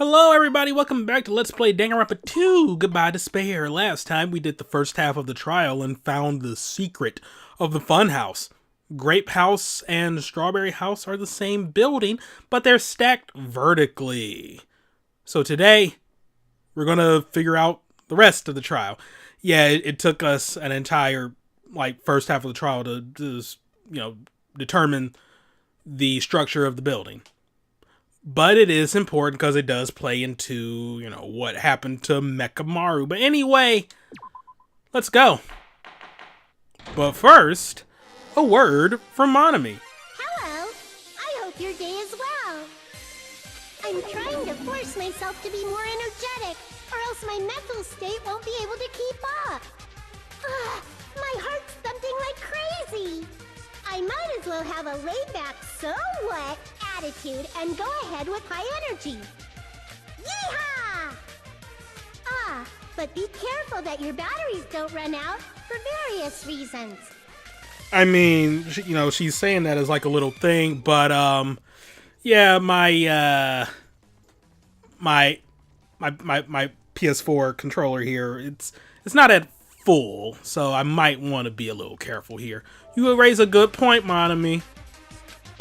Hello everybody, welcome back to Let's Play Danganronpa 2, Goodbye Despair. Last time we did the first half of the trial and found the secret of the Funhouse. Grape House and Strawberry House are the same building, but they're stacked vertically. So today, we're gonna figure out the rest of the trial. Yeah, it took us an entire, first half of the trial to determine the structure of the building. But it is important because it does play into, what happened to Mekamaru. But anyway, let's go. But first, a word from Monami. Hello. I hope your day is well. I'm trying to force myself to be more energetic, or else my mental state won't be able to keep up. Ugh, my heart's thumping like crazy. I might as well have a laid-back, so what attitude and go ahead with high energy. Yeehaw! But be careful that your batteries don't run out for various reasons. I mean, she's saying that as like a little thing, but yeah, my PS4 controller here, it's not at full, so I might want to be a little careful here. You raise a good point, Monami.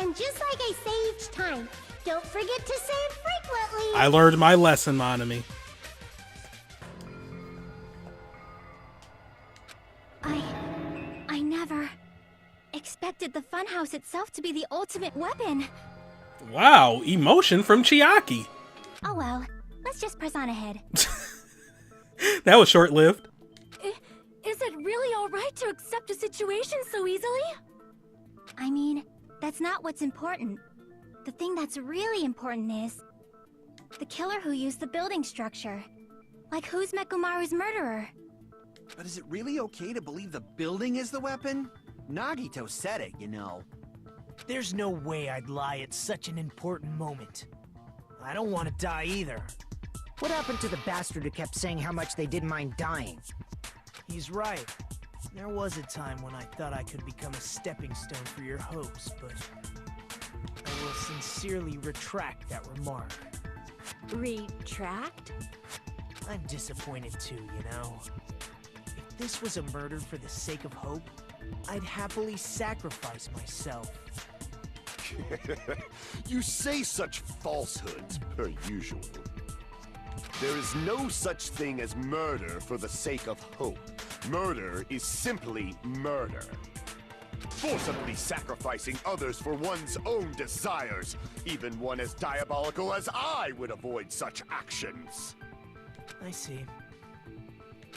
And just like I say each time, don't forget to save frequently. I learned my lesson, Monami. I never expected the Funhouse itself to be the ultimate weapon. Wow, emotion from Chiaki. Oh well, let's just press on ahead. That was short-lived. Is it really alright to accept a situation so easily? I mean, that's not what's important. The thing that's really important is the killer who used the building structure. Like, who's Mekamaru's murderer? But is it really okay to believe the building is the weapon? Nagito said it, you know. There's no way I'd lie at such an important moment. I don't want to die either. What happened to the bastard who kept saying how much they didn't mind dying? He's right. There was a time when I thought I could become a stepping stone for your hopes, but I will sincerely retract that remark. Retract? I'm disappointed too, you know. If this was a murder for the sake of hope, I'd happily sacrifice myself. You say such falsehoods, per usual. There is no such thing as murder for the sake of hope. Murder is simply murder. Forcibly sacrificing others for one's own desires. Even one as diabolical as I would avoid such actions. I see.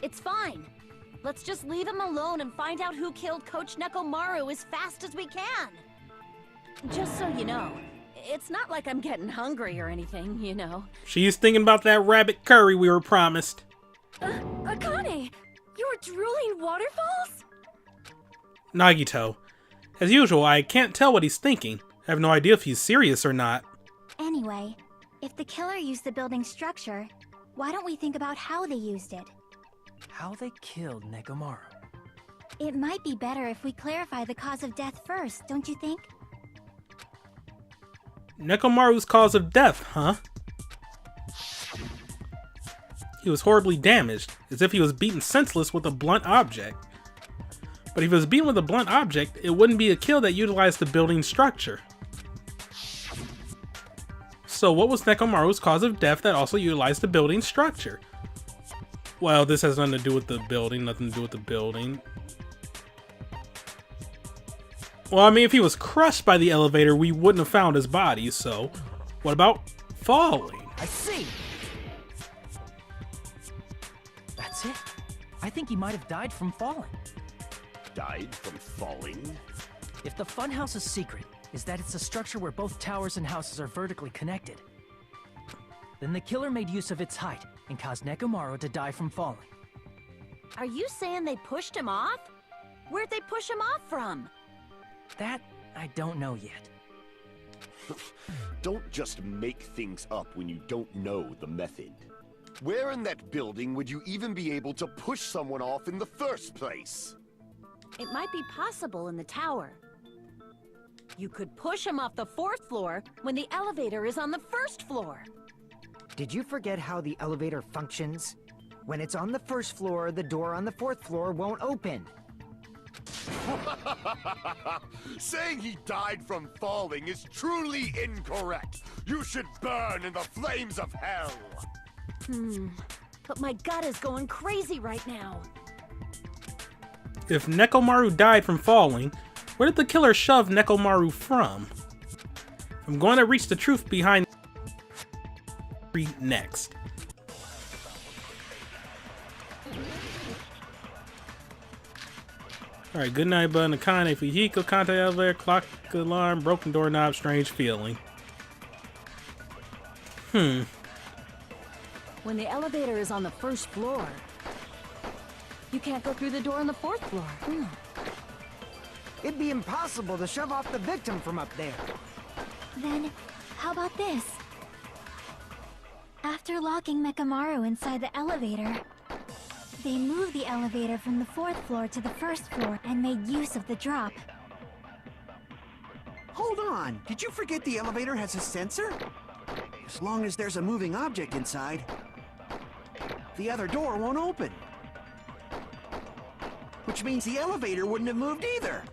It's fine. Let's just leave him alone and find out who killed Coach Nekomaru as fast as we can. Just so you know, it's not like I'm getting hungry or anything, you know. She's thinking about that rabbit curry we were promised. Akane! You're drooling waterfalls? Nagito. As usual, I can't tell what he's thinking. I have no idea if he's serious or not. Anyway, if the killer used the building structure, why don't we think about how they used it? How they killed Nekomaru. It might be better if we clarify the cause of death first, don't you think? Nekomaru's cause of death, huh? He was horribly damaged, as if he was beaten senseless with a blunt object. But if he was beaten with a blunt object, it wouldn't be a kill that utilized the building structure. So what was Nekomaru's cause of death that also utilized the building structure? Well, this has nothing to do with the building, nothing to do with the building. Well, I mean, if he was crushed by the elevator, we wouldn't have found his body, so what about falling? I see! That's it. I think he might have died from falling. Died from falling? If the Funhouse's secret is that it's a structure where both towers and houses are vertically connected, then the killer made use of its height and caused Nekomaru to die from falling. Are you saying they pushed him off? Where'd they push him off from? That, I don't know yet. Don't just make things up when you don't know the method. Where in that building would you even be able to push someone off in the first place? It might be possible in the tower. You could push him off the 4th floor when the elevator is on the 1st floor. Did you forget how the elevator functions? When it's on the first floor, the door on the fourth floor won't open. Saying he died from falling is truly incorrect. You should burn in the flames of hell. But my gut is going crazy right now. If Nekomaru died from falling, where did the killer shove Nekomaru from? I'm going to reach the truth behind next. Alright, good night, button. Akane, Fujiko, contact elevator, clock alarm, broken doorknob, strange feeling. When the elevator is on the first floor, you can't go through the door on the fourth floor. It'd be impossible to shove off the victim from up there. Then, how about this? After locking Nekomaru inside the elevator, they moved the elevator from the fourth floor to the first floor and made use of the drop. Hold on, did you forget the elevator has a sensor? As long as there's a moving object inside, the other door won't open. Which means the elevator wouldn't have moved either.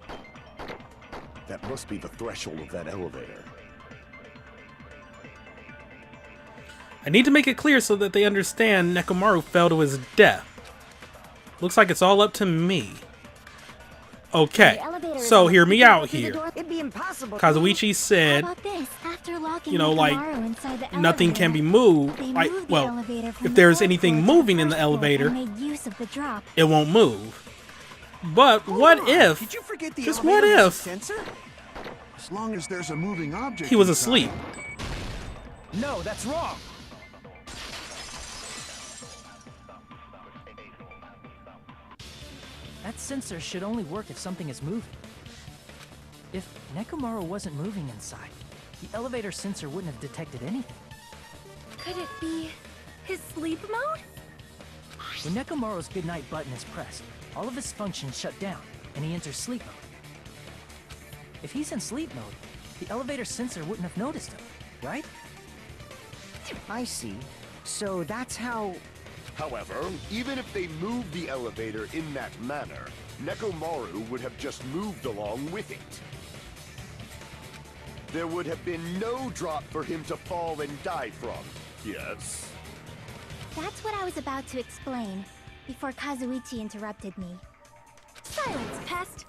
That must be the threshold of that elevator. I need to make it clear so that they understand Nekomaru fell to his death. Looks like it's all up to me. Okay, so hear me out here. It'd be impossible. Kazuichi said, How about this? After locking you know, like, Nekomaru inside the nothing can be elevator, moved. they Like, moved the well, elevator from if the there's fourth anything floor to the moving in the first floor elevator, and made use of the drop. it won't move. But what if, Did you forget the just elevator what has a if, sensor? As long as there's a moving object he was inside. asleep? No, that's wrong. That sensor should only work if something is moving. If Nekomaru wasn't moving inside, the elevator sensor wouldn't have detected anything. Could it be his sleep mode? When Nekomaru's goodnight button is pressed, all of his functions shut down, and he enters sleep mode. If he's in sleep mode, the elevator sensor wouldn't have noticed him, right? I see. So that's how... However, even if they moved the elevator in that manner, Nekomaru would have just moved along with it. There would have been no drop for him to fall and die from. Yes? That's what I was about to explain, before Kazuichi interrupted me. Silence, pest!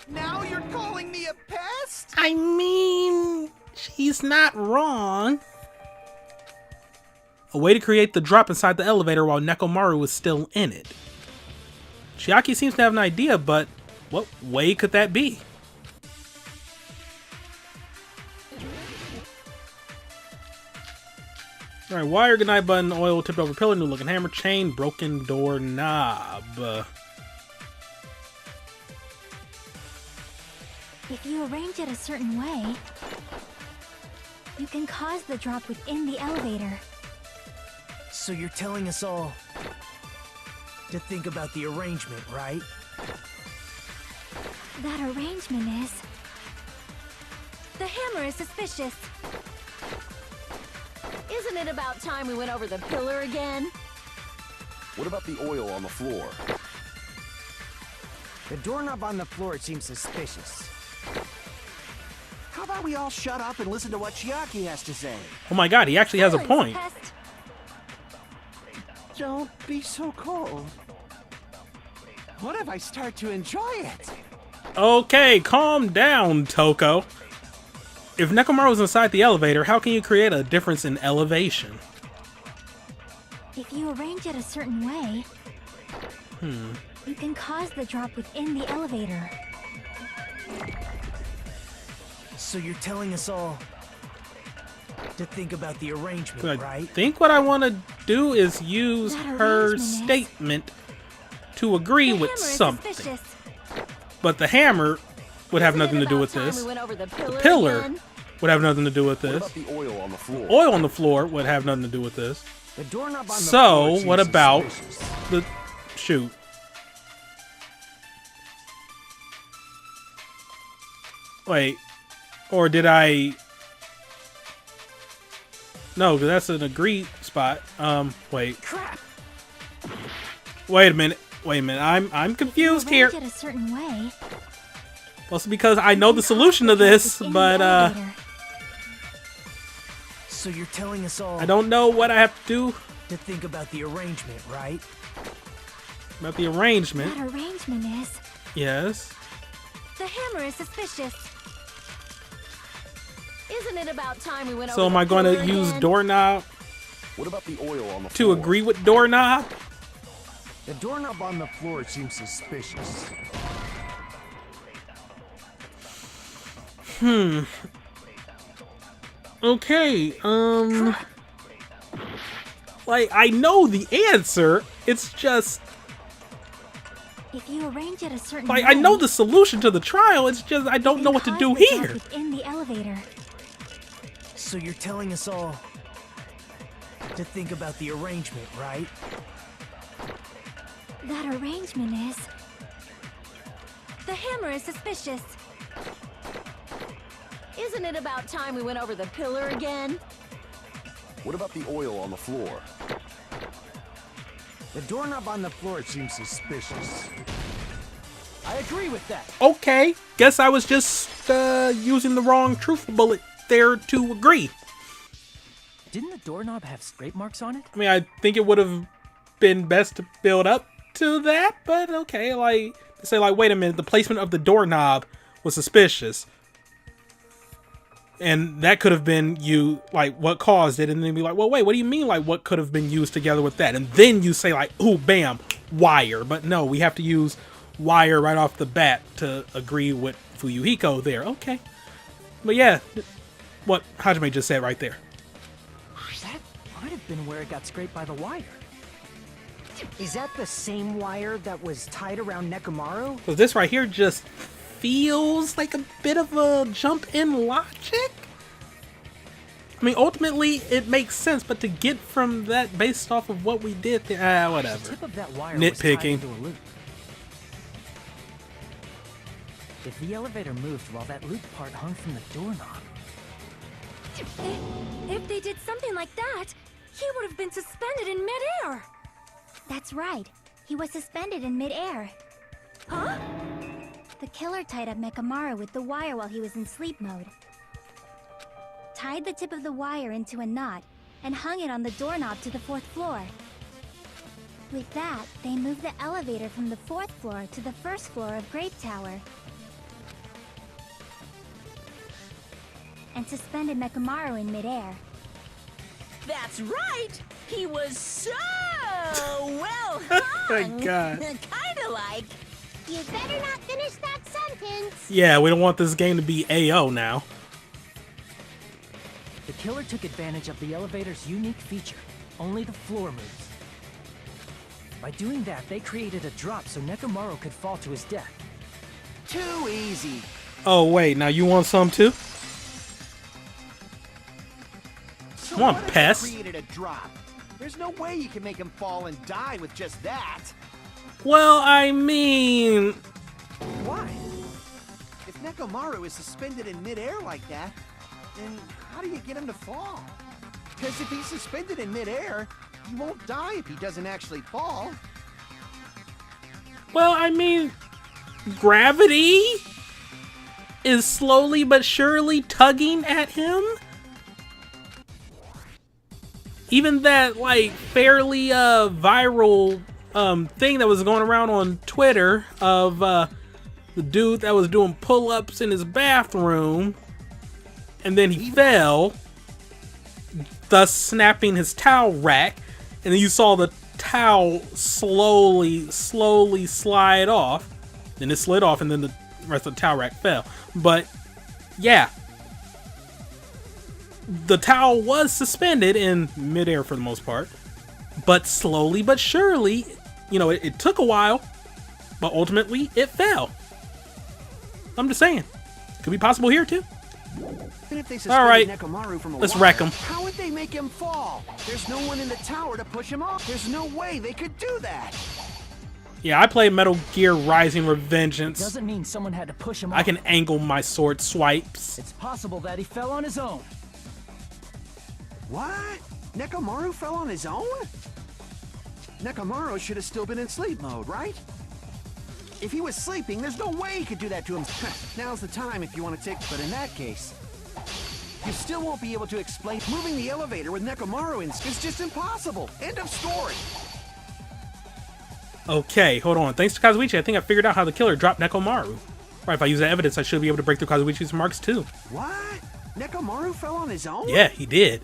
Now you're calling me a pest? I mean, she's not wrong. A way to create the drop inside the elevator while Nekomaru was still in it. Chiaki seems to have an idea, but what way could that be? Alright, wire, goodnight button, oil, tipped over pillar, new looking hammer, chain, broken door knob. If you arrange it a certain way, you can cause the drop within the elevator. So you're telling us all to think about the arrangement, right? That arrangement is... The hammer is suspicious. Isn't it about time we went over the pillar again? What about the oil on the floor? The doorknob on the floor seems suspicious. How about we all shut up and listen to what Chiaki has to say? Oh my god, he actually has a Silence, point. pest. Don't be so cold. What if I start to enjoy it? Okay, calm down, Toko. If Nekomaru was inside the elevator, how can you create a difference in elevation? If you arrange it a certain way, you can cause the drop within the elevator. So you're telling us all to think about the arrangement, I right? think what I want to do is use That her arrangement is- statement to agree The with hammer is something. suspicious. But the hammer would have Isn't nothing it to do about with time this. we went over the pillar, Pillar again? would have nothing to do with What this. about the oil on the floor? Oil on the floor would have nothing to do with this. The doorknob on the So, floor seems what about suspicious. the... Shoot. Wait. Or did I... No, 'cause that's an agreed spot. Wait. Crap! Wait a minute. Wait a minute. I'm confused here. Arrange it a certain way. Well, it's because I know the solution to this, In the but elevator. So you're telling us all I don't know what I have to do to think about the arrangement, right? about the arrangement. That arrangement is. Yes. The hammer is suspicious. Isn't it about time we went So over am the I going to pillar use again? doorknob What about the oil on the to floor? agree with doorknob? The doorknob on the floor seems suspicious. Okay, like, I know the answer. It's just, If you arrange it a certain like, way. I know the solution to the trial. It's just I don't know what to do here. In the elevator. So you're telling us all to think about the arrangement, right? That arrangement is. The hammer is suspicious. Isn't it about time we went over the pillar again? What about the oil on the floor? The doorknob on the floor seems suspicious. I agree with that. Okay, guess I was just using the wrong truth bullet there to agree. Didn't the doorknob have scrape marks on it? I mean, I think it would have been best to build up to that, but okay, like, say, like, wait a minute, the placement of the doorknob was suspicious. And that could have been like, what caused it, and then be like, well, wait, what do you mean, like, what could have been used together with that? And then you say, like, ooh, bam, wire. But no, we have to use wire right off the bat to agree with Fuyuhiko there. Okay. But yeah, what Hajime just said right there. That might have been where it got scraped by the wire. Is that the same wire that was tied around Nekomaru? Because this right here just feels like a bit of a jump in logic. I mean, ultimately, it makes sense, but to get from that based off of what we did there, The whatever. tip of that wire was tied Nitpicking. into a loop. If the elevator moved while that loop part hung from the doorknob, If they did something like that, he would have been suspended in midair. That's right. He was suspended in midair. Huh? The killer tied up Mekamaru with the wire while he was in sleep mode. Tied the tip of the wire into a knot and hung it on the doorknob to the 4th floor. With that, they moved the elevator from the 4th floor to the 1st floor of Grape Tower. And suspended Mekamaru in midair. That's right! He was so well My hung! God. Kinda like... You better not finish that sentence. Yeah, we don't want this game to be AO now. the killer took advantage of the elevator's unique feature. Only the floor moves. By doing that, they created a drop so Nekomaru could fall to his death. Too easy. Oh, wait, now you want some too? So Come on, what if pest. they created a drop? There's no way you can make him fall and die with just that. Well, I mean, Why? If Nekomaru is suspended in midair like that, then how do you get him to fall? Because if he's suspended in midair, he won't die if he doesn't actually fall. gravity is slowly but surely tugging at him. Even that, like, fairly viral thing that was going around on Twitter of the dude that was doing pull-ups in his bathroom and then he fell, thus snapping his towel rack, and then you saw the towel slowly slide off. Then it slid off and then the rest of the towel rack fell. But yeah, the towel was suspended in midair for the most part, but slowly but surely, you know, it took a while, but ultimately it fell. I'm just saying, could be possible here too. And if they All right, suspended Nekomaru from a let's wire, wreck him. How would they make him fall? There's no one in the tower to push him off. There's no way they could do that. Yeah, I played Metal Gear Rising Revengeance. Doesn't mean someone had to push him off. I can angle my sword swipes. It's possible that he fell on his own. What? Nekomaru fell on his own? Nekomaru should have still been in sleep mode, right? If he was sleeping, there's no way he could do that to him. Now's the time if you want to take... But in that case, you still won't be able to explain... Moving the elevator with Nekomaru in is just impossible. End of story. Okay, hold on. Thanks to Kazuichi, I think I figured out how the killer dropped Nekomaru. Right, if I use that evidence, I should be able to break through Kazuichi's marks too. What? Nekomaru fell on his own? Yeah, he did.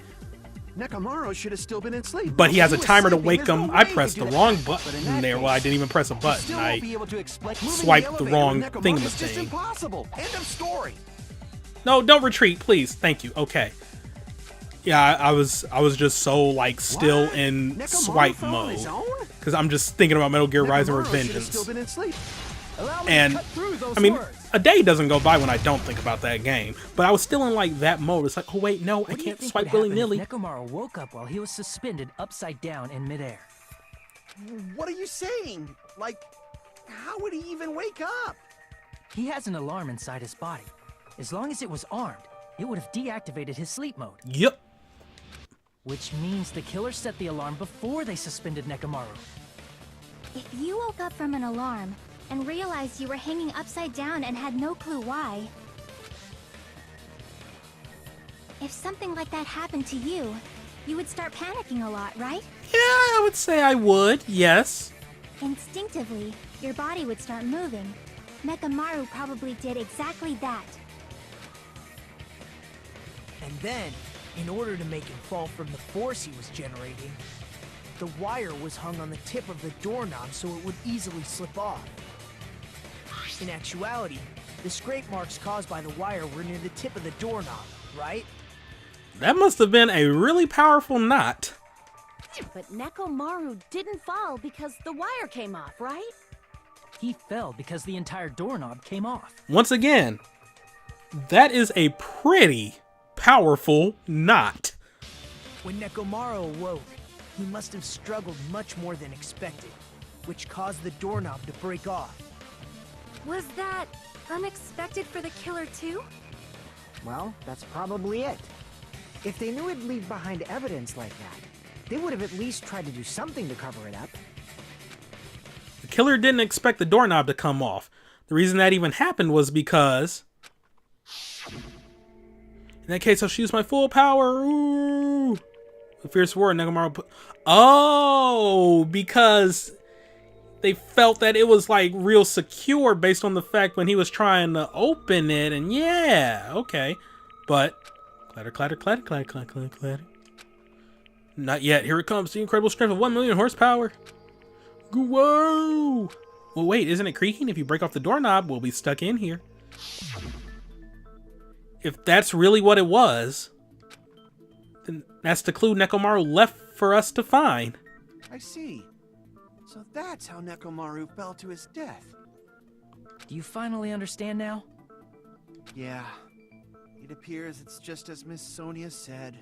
Nekomaru should have still been in sleep. But he has a was timer to sleeping, wake there's him. no I way he pressed could the do wrong that. But in button that there. Well, I case, didn't even press a you button. still won't I be able to explain... Moving swiped the elevator wrong with Nekomaru thing of is just thing. impossible. End of story. No, don't retreat, please. Thank you. Okay. Yeah, I was just so like still What? in Nekomaru swipe fell on his mode own? because I'm just thinking about Metal Gear Rising Nekomaru should have Revengeance. still been in sleep. Allow me And to cut through those I mean, words. a day doesn't go by when I don't think about that game. But I was still in like that mode. It's like, oh wait, no, I What do you can't think swipe would happen willy-nilly. if Nekomaru woke up while he was suspended upside down in midair? What are you saying? Like, how would he even wake up? He has an alarm inside his body. As long as it was armed, it would have deactivated his sleep mode. Yep. Which means the killer set the alarm before they suspended Nekomaru. If you woke up from an alarm and realized you were hanging upside down and had no clue why, if something like that happened to you, you would start panicking a lot, right? Yeah, I would say I would. Yes. Instinctively, your body would start moving. Nekomaru probably did exactly that. And then, in order to make him fall from the force he was generating, the wire was hung on the tip of the doorknob so it would easily slip off. In actuality, the scrape marks caused by the wire were near the tip of the doorknob, right? That must have been a really powerful knot. But Nekomaru didn't fall because the wire came off, right? He fell because the entire doorknob came off. Once again, that is a pretty powerful knot. When Nekomaru awoke, he must have struggled much more than expected, which caused the doorknob to break off. Was that unexpected for the killer too? Well, that's probably it. If they knew it'd leave behind evidence like that, they would have at least tried to do something to cover it up. The killer didn't expect the doorknob to come off. The reason that even happened was because... In that case, I'll use my full power. Ooh. The fierce war Nekomaru put... Oh, because they felt that it was like real secure based on the fact when he was trying to open it. And yeah, okay. But clatter, clatter, clatter, clatter, clatter, clatter, clatter. Not yet. Here it comes. The incredible strength of 1 million horsepower. Whoa! Well, wait, isn't it creaking? If you break off the doorknob, we'll be stuck in here. If that's really what it was, then that's the clue Nekomaru left for us to find. I see. So that's how Nekomaru fell to his death. Do you finally understand now? Yeah. It appears it's just as Miss Sonia said.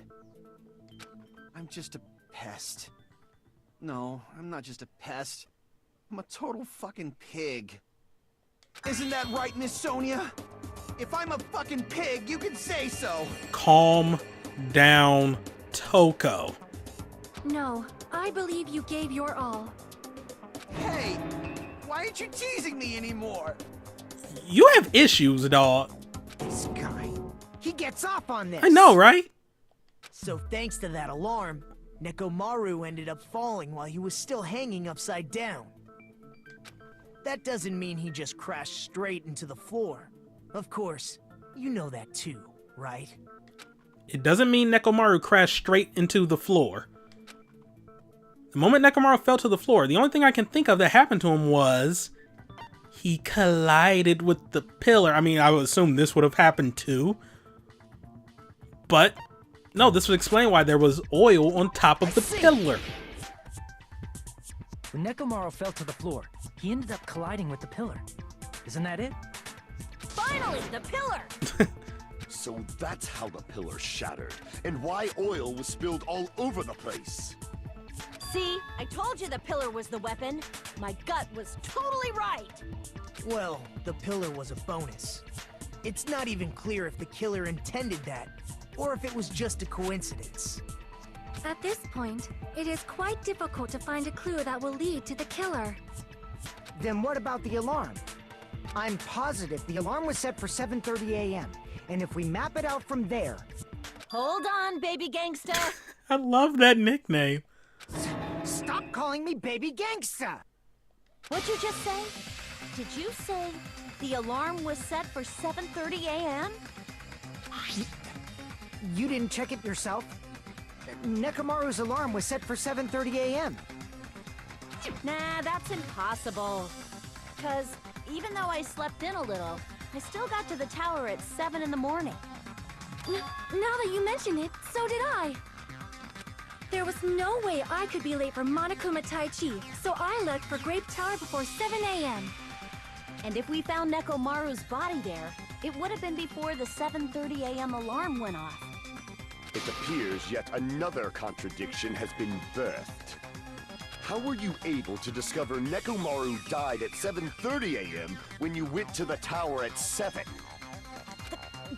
I'm just a pest. No, I'm not just a pest. I'm a total fucking pig. Isn't that right, Miss Sonia? If I'm a fucking pig, you can say so. Calm down, Toko. No, I believe you gave your all. Hey, why aren't you teasing me anymore? You have issues, dog. This guy, he gets off on this. I know, right? So thanks to that alarm, Nekomaru ended up falling while he was still hanging upside down. That doesn't mean he just crashed straight into the floor. Of course, you know that too, right? It doesn't mean Nekomaru crashed straight into the floor. The moment Nekomaru fell to the floor, the only thing I can think of that happened to him was he collided with the pillar. I mean, I would assume this would have happened too. But no, this would explain why there was oil on top of the pillar. When Nekomaru fell to the floor, he ended up colliding with the pillar. Isn't that it? Finally, the pillar! So that's how the pillar shattered, and why oil was spilled all over the place. See, I told you the pillar was the weapon. My gut was totally right. Well, the pillar was a bonus. It's not even clear if the killer intended that, or if it was just a coincidence. At this point, it is quite difficult to find a clue that will lead to the killer. Then what about the alarm? I'm positive the alarm was set for 7:30 a.m. And if we map it out from there... Hold on, baby gangsta. I love that nickname. Stop calling me Baby Gangsta! What'd you just say? Did you say the alarm was set for 7:30 a.m.? You didn't check it yourself? Nekomaru's alarm was set for 7:30 a.m. Nah, that's impossible. Because even though I slept in a little, I still got to the tower at 7 in the morning. Now that you mention it, so did I. There was no way I could be late for Monokuma Tai Chi, so I left for Grape Tower before 7 a.m. And if we found Nekomaru's body there, it would have been before the 7:30 a.m. alarm went off. It appears yet another contradiction has been birthed. How were you able to discover Nekomaru died at 7:30 a.m. when you went to the tower at 7?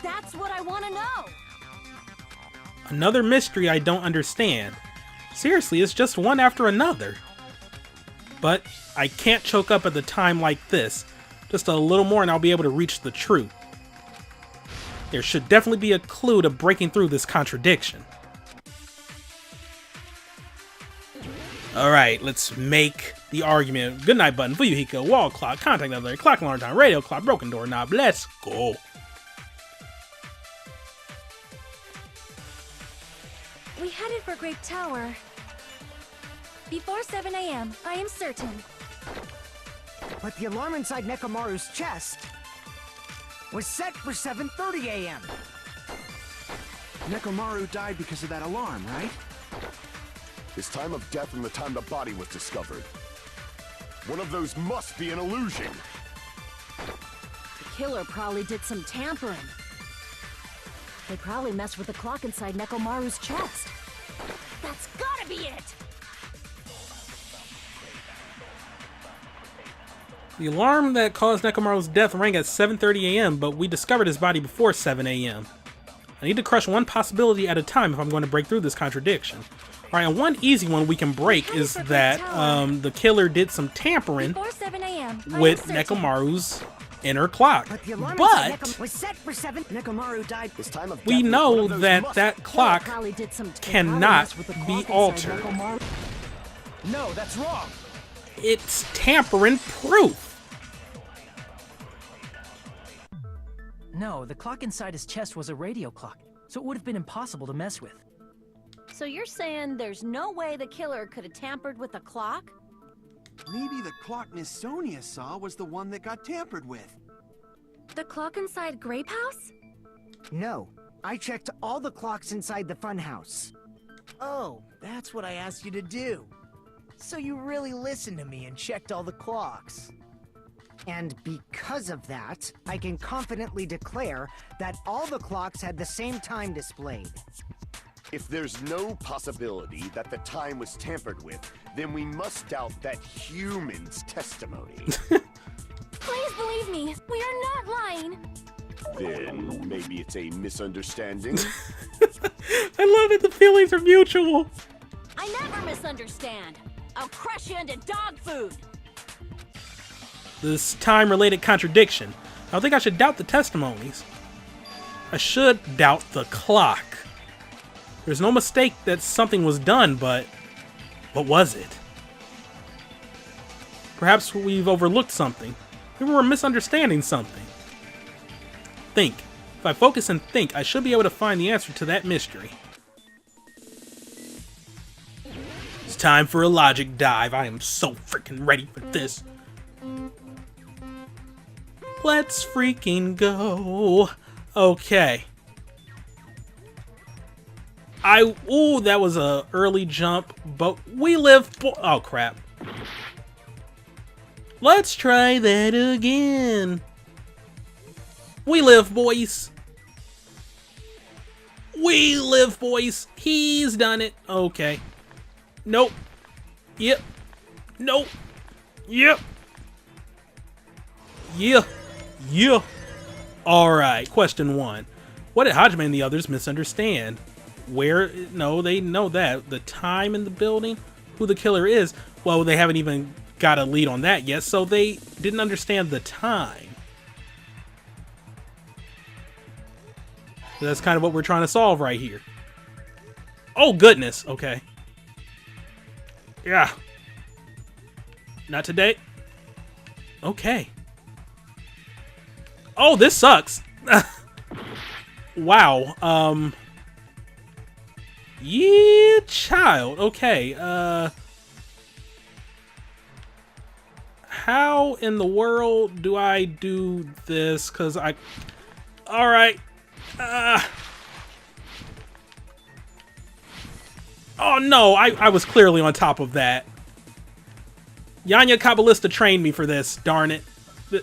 That's what I want to know! Another mystery I don't understand. Seriously, it's just one after another. But I can't choke up at the time like this. Just a little more and I'll be able to reach the truth. There should definitely be a clue to breaking through this contradiction. Alright, let's make the argument. Goodnight button, Fuyuhiko, wall clock, contact letter, clock alarm time, radio clock, broken doorknob. Let's go. We headed for Grape Tower before 7 a.m., I am certain. But the alarm inside Nekomaru's chest was set for 7:30 a.m. Nekomaru died because of that alarm, right? His time of death and the time the body was discovered. One of those must be an illusion. The killer probably did some tampering. They probably messed with the clock inside Nekomaru's chest. That's gotta be it! The alarm that caused Nekomaru's death rang at 7:30 a.m., but we discovered his body before 7 a.m. I need to crush one possibility at a time if I'm going to break through this contradiction. Alright, and one easy one we can break is that the killer did some tampering Before 7 a.m., with Nekomaru's inner clock. But was set for 7. Nekomaru died. His time of death We was know one of those that must- that clock Probably did some cannot with the clock be inside altered. Nekomaru. No, that's wrong. It's tampering proof. No, the clock inside his chest was a radio clock, so it would have been impossible to mess with. So you're saying there's no way the killer could have tampered with the clock? Maybe the clock Miss Sonia saw was the one that got tampered with. The clock inside Grape House? No, I checked all the clocks inside the funhouse. Oh, that's what I asked you to do. So you really listened to me and checked all the clocks. And because of that, I can confidently declare that all the clocks had the same time displayed. If there's no possibility that the time was tampered with, then we must doubt that human's testimony. Please believe me, we are not lying. Then maybe it's a misunderstanding. I love that the feelings are mutual. I never misunderstand. I'll crush you into dog food. This time-related contradiction. I don't think I should doubt the testimonies. I should doubt the clock. There's no mistake that something was done, but what was it? Perhaps we've overlooked something. Maybe we're misunderstanding something. Think. If I focus and think, I should be able to find the answer to that mystery. It's time for a logic dive. I am so freaking ready for this. Let's freaking go. Okay. Ooh, that was a early jump, but we live. Oh crap. Let's try that again. We live, boys. We live, boys. He's done it. Okay. Nope. Yep. Nope. Yep. Yeah. Yeah. Alright, question 1. What did Hajime and the others misunderstand? where, no, they know that. The time in the building, who the killer is, well, they haven't even got a lead on that yet, so they didn't understand the time. That's kind of what we're trying to solve right here. Oh, goodness. Okay. Yeah. Not today. Okay. Oh, this sucks. Wow. Yeah, child. Okay. How in the world do I do this? Because I... Alright. Oh no, I was clearly on top of that. Yanya Kabbalista trained me for this, darn it.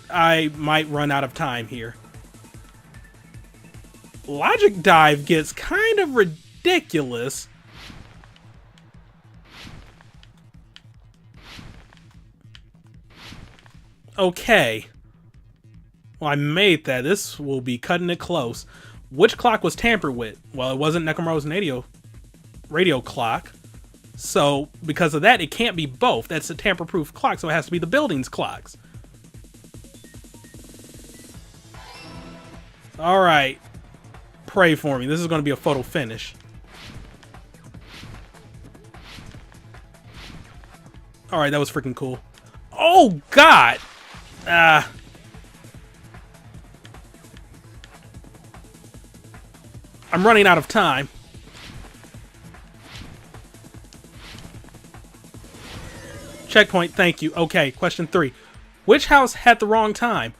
I might run out of time here. Logic dive gets kind of ridiculous. Okay. Well, I made that. This will be cutting it close. Which clock was tampered with? Well, it wasn't Nekomaru's radio clock. So, because of that, it can't be both. That's a tamper-proof clock, so it has to be the building's clocks. Alright. Pray for me. This is going to be a photo finish. Alright, that was freaking cool. Oh, God! I'm running out of time. Checkpoint, thank you. Okay, question 3. Which house had the wrong time?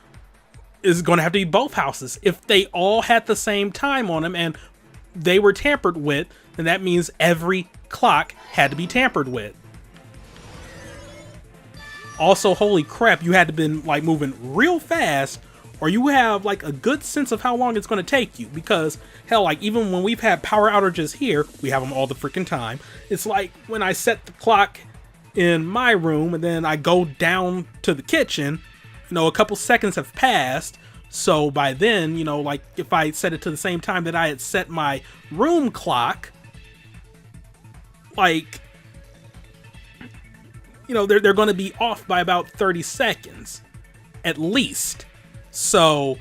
Is going to have to be both houses. If they all had the same time on them and they were tampered with, then that means every clock had to be tampered with. Also, holy crap, you had to been like moving real fast, or you have like a good sense of how long it's going to take you. Because hell, like even when we've had power outages here, we have them all the freaking time. It's like when I set the clock in my room and then I go down to the kitchen, you know, a couple seconds have passed. So by then, you know, like if I set it to the same time that I had set my room clock, like, you know, they're going to be off by about 30 seconds at least. So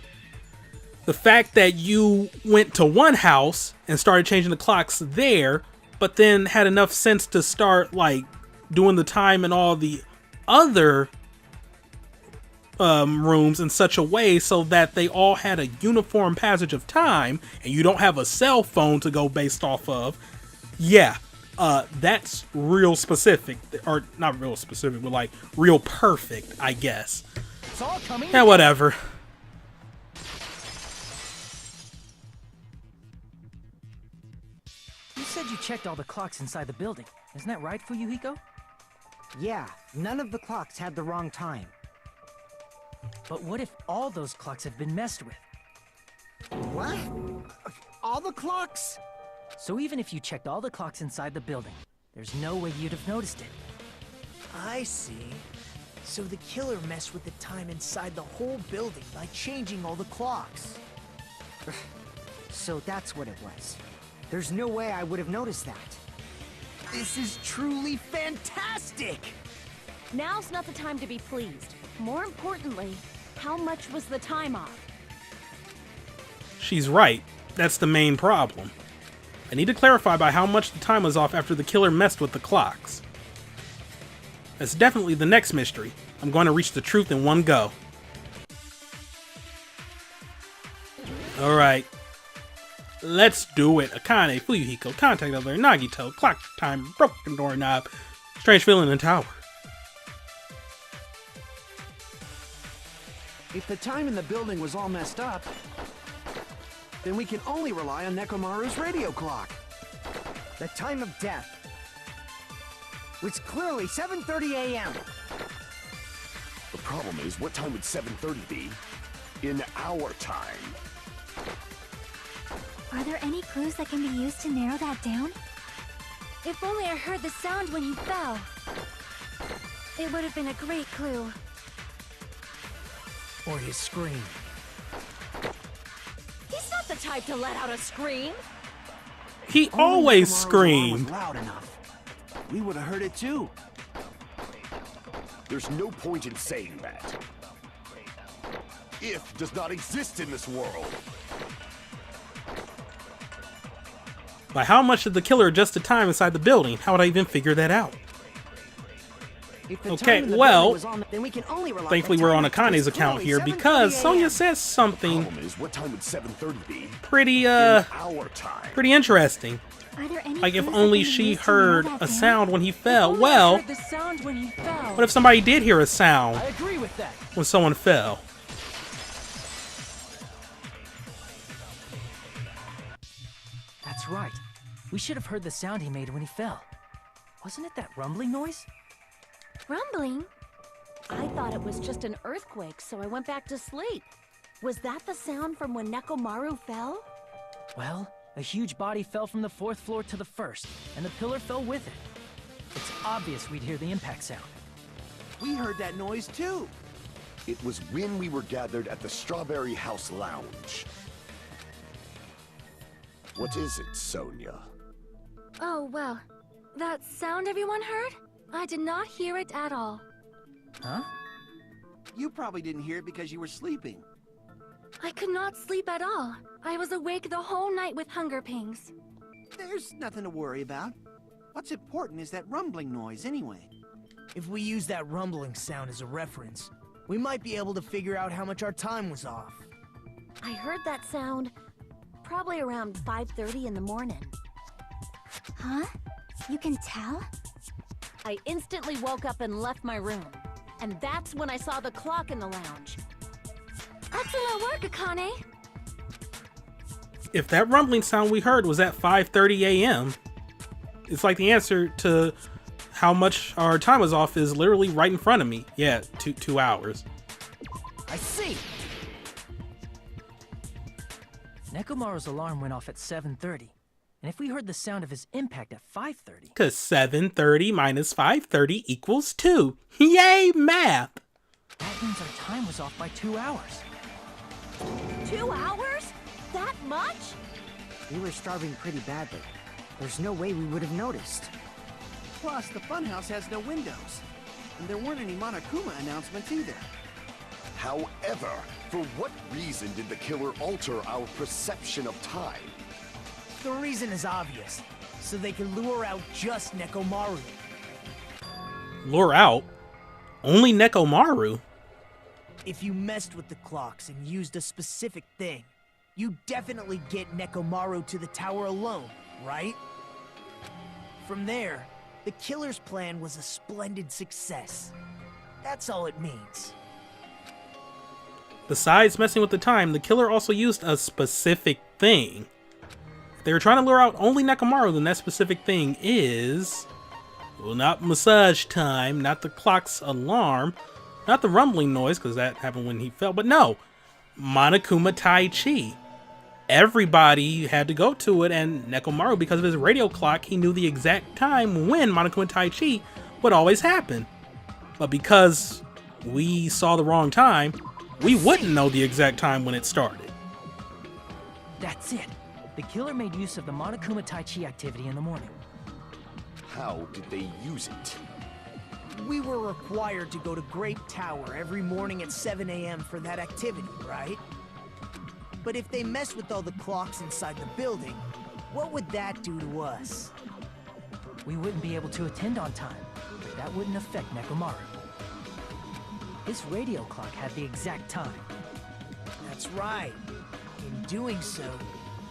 the fact that you went to one house and started changing the clocks there, but then had enough sense to start like doing the time in all the other rooms in such a way so that they all had a uniform passage of time, and you don't have a cell phone to go based off of. Yeah, that's real specific, or not real specific, but like real perfect, I guess. It's all coming. Yeah, whatever. You said you checked all the clocks inside the building. Isn't that right, Fuyuhiko? Yeah, none of the clocks had the wrong time. But what if all those clocks have been messed with? What? All the clocks? So even if you checked all the clocks inside the building, there's no way you'd have noticed it. I see. So the killer messed with the time inside the whole building by changing all the clocks. So that's what it was. There's no way I would have noticed that. This is truly fantastic! Now's not the time to be pleased. More importantly, how much was the time off? She's right. That's the main problem. I need to clarify by how much the time was off after the killer messed with the clocks. That's definitely the next mystery. I'm going to reach the truth in one go. Alright. Let's do it. Akane, Fuyuhiko, contact other, Nagito, clock time, broken doorknob, strange feeling in tower. If the time in the building was all messed up, then we can only rely on Nekomaru's radio clock. The time of death was clearly 7:30 a.m. The problem is, what time would 7:30 be in our time? Are there any clues that can be used to narrow that down? If only I heard the sound when you fell. It would have been a great clue. Or his scream. He's not the type to let out a scream. He Only always Nekomaru's alarm screamed. was loud enough. We would have heard it too. There's no point in saying that. If does not exist in this world. By how much did the killer adjust the time inside the building? How would I even figure that out? If the Okay, time in the well, building was on, then we can only rely on Thankfully, the we're time on it's Akane's account clearly here 7:30 because Sonya a.m. says something Problem is, what time would 7:30 be? pretty, In our time. pretty interesting. Are there any Like if clues that only can be she used to narrow heard that a down? sound when he fell. Only I Well, heard the sound when he fell. what if somebody did hear a sound I agree with that. when someone fell? That's right. We should have heard the sound he made when he fell. Wasn't it that rumbling noise? Rumbling? I thought it was just an earthquake, so I went back to sleep. Was that the sound from when Nekomaru fell? Well, a huge body fell from the 4th floor to the 1st, and the pillar fell with it. It's obvious we'd hear the impact sound. We heard that noise too. It was when we were gathered at the Strawberry House Lounge. What is it, Sonya? Oh, well, that sound everyone heard? I did not hear it at all. Huh? You probably didn't hear it because you were sleeping. I could not sleep at all. I was awake the whole night with hunger pangs. There's nothing to worry about. What's important is that rumbling noise anyway. If we use that rumbling sound as a reference, we might be able to figure out how much our time was off. I heard that sound probably around 5:30 in the morning. Huh? You can tell? I instantly woke up and left my room. And that's when I saw the clock in the lounge. Excellent work, Akane! If that rumbling sound we heard was at 5:30 a.m., it's like the answer to how much our time was off is literally right in front of me. Yeah, 2 hours. I see! Nekomaru's alarm went off at 7:30, and if we heard the sound of his impact at 5:30... Because 7:30 minus 5:30 equals 2. Yay, math! That means our time was off by 2 hours. 2 hours? That much? We were starving pretty badly. There's no way we would have noticed. Plus, the Funhouse has no windows. And there weren't any Monokuma announcements either. However, for what reason did the killer alter our perception of time? The reason is obvious. So they can lure out just Nekomaru. Lure out? Only Nekomaru? If you messed with the clocks and used a specific thing, you definitely get Nekomaru to the tower alone, right? From there, the killer's plan was a splendid success. That's all it means. Besides messing with the time, the killer also used a specific thing. If they were trying to lure out only Nekomaru, then that specific thing is... well, not massage time, not the clock's alarm, not the rumbling noise, because that happened when he fell, but no, Monokuma Tai Chi. Everybody had to go to it, and Nekomaru, because of his radio clock, he knew the exact time when Monokuma Tai Chi would always happen. But because we saw the wrong time, we wouldn't know the exact time when it started. That's it. The killer made use of the Monokuma Tai Chi activity in the morning. How did they use it? We were required to go to Grape Tower every morning at 7 a.m. for that activity, right? But if they mess with all the clocks inside the building, what would that do to us? We wouldn't be able to attend on time, but that wouldn't affect Nekomaru. His radio clock had the exact time. That's right. In doing so,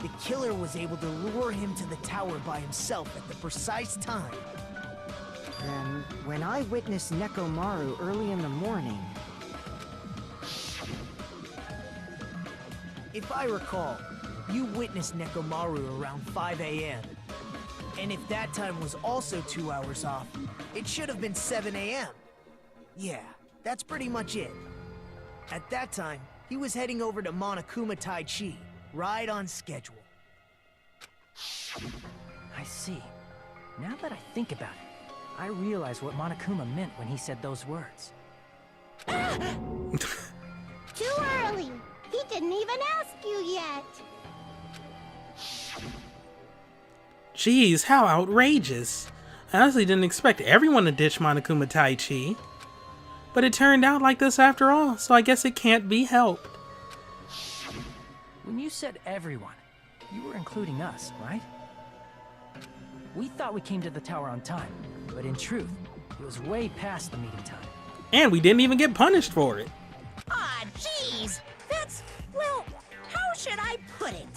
the killer was able to lure him to the tower by himself at the precise time. Then, when I witnessed Nekomaru early in the morning... If I recall, you witnessed Nekomaru around 5 a.m. And if that time was also 2 hours off, it should have been 7 a.m. Yeah, that's pretty much it. At that time, he was heading over to Monokuma Tai Chi, right on schedule. I see. Now that I think about it, I realize what Monokuma meant when he said those words. Too early. He didn't even ask you yet. Jeez, how outrageous. I honestly didn't expect everyone to ditch Monokuma Taichi. But it turned out like this after all, so I guess it can't be helped. When you said everyone, you were including us, right? We thought we came to the tower on time, but in truth, it was way past the meeting time. And we didn't even get punished for it. Ah, jeez. That's, well, how should I put it?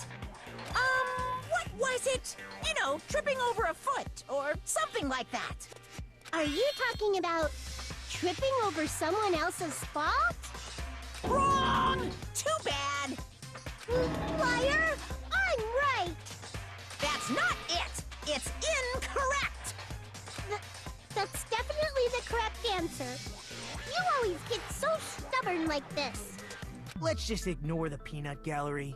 What was it? You know, tripping over a foot or something like that. Are you talking about tripping over someone else's fault? Wrong! Too bad. Liar! I'm right! That's not it. It's incorrect. That's definitely the correct answer. You always get so stubborn like this. Let's just ignore the peanut gallery.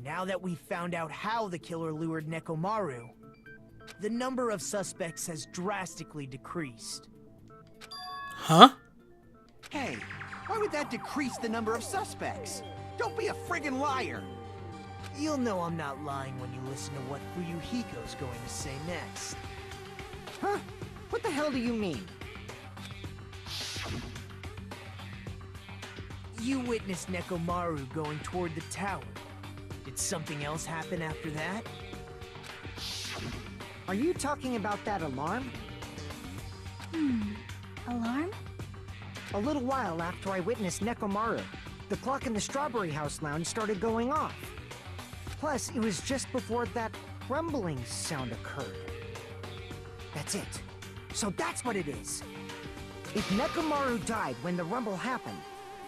Now that we've found out how the killer lured Nekomaru, the number of suspects has drastically decreased. Huh? Hey, why would that decrease the number of suspects? Don't be a friggin' liar! You'll know I'm not lying when you listen to what Fuyuhiko's going to say next. Huh? What the hell do you mean? You witnessed Nekomaru going toward the tower. Did something else happen after that? Are you talking about that alarm? Alarm? A little while after I witnessed Nekomaru, the clock in the Strawberry House lounge started going off. Plus, it was just before that rumbling sound occurred. That's it. So that's what it is. If Nekomaru died when the rumble happened,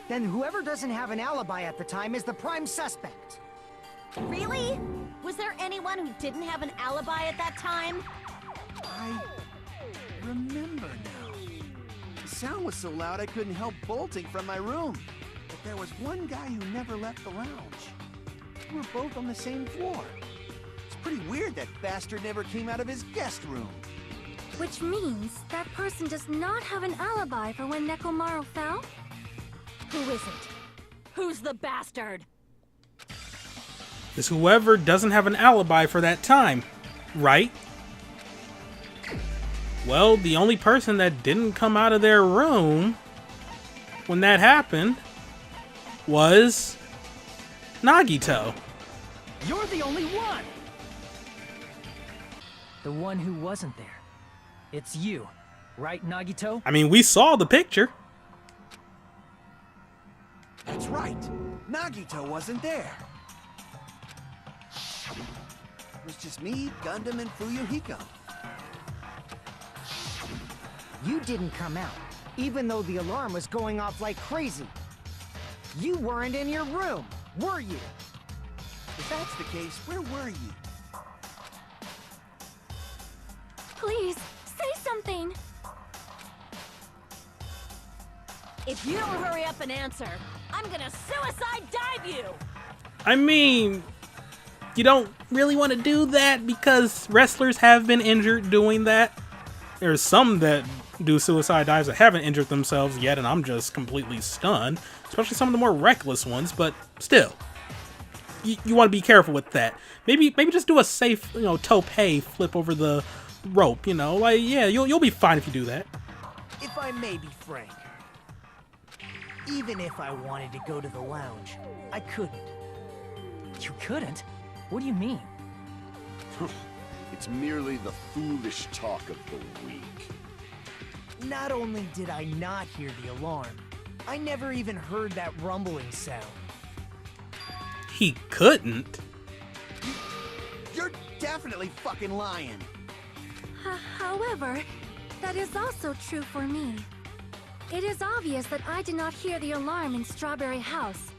then whoever doesn't have an alibi at the time is the prime suspect. Really? Was there anyone who didn't have an alibi at that time? I remember now. The sound was so loud I couldn't help bolting from my room. But there was one guy who never left the lounge. We were both on the same floor. It's pretty weird that bastard never came out of his guest room. Which means that person does not have an alibi for when Nekomaru fell? Who is it? Who's the bastard? It's whoever doesn't have an alibi for that time, right? Well, the only person that didn't come out of their room when that happened was Nagito. You're the only one! The one who wasn't there. It's you, right, Nagito? I mean, we saw the picture. That's right. Nagito wasn't there. It was just me, Gundam, and Fuyuhiko. You didn't come out, even though the alarm was going off like crazy. You weren't in your room, were you? If that's the case, where were you? Please, say something! If you don't hurry up and answer, I'm gonna suicide dive you! I mean, you don't really want to do that because wrestlers have been injured doing that. There's some that do suicide dives that haven't injured themselves yet, and I'm just completely stunned. Especially some of the more reckless ones, but still. You want to be careful with that. Maybe just do a safe, tope flip over the rope, Like, yeah, you'll be fine if you do that. If I may be frank, even if I wanted to go to the lounge, I couldn't. You couldn't? What do you mean? It's merely the foolish talk of the weak. Not only did I not hear the alarm, I never even heard that rumbling sound. He couldn't? You're definitely fucking lying. However, that is also true for me. It is obvious that I did not hear the alarm in Strawberry House.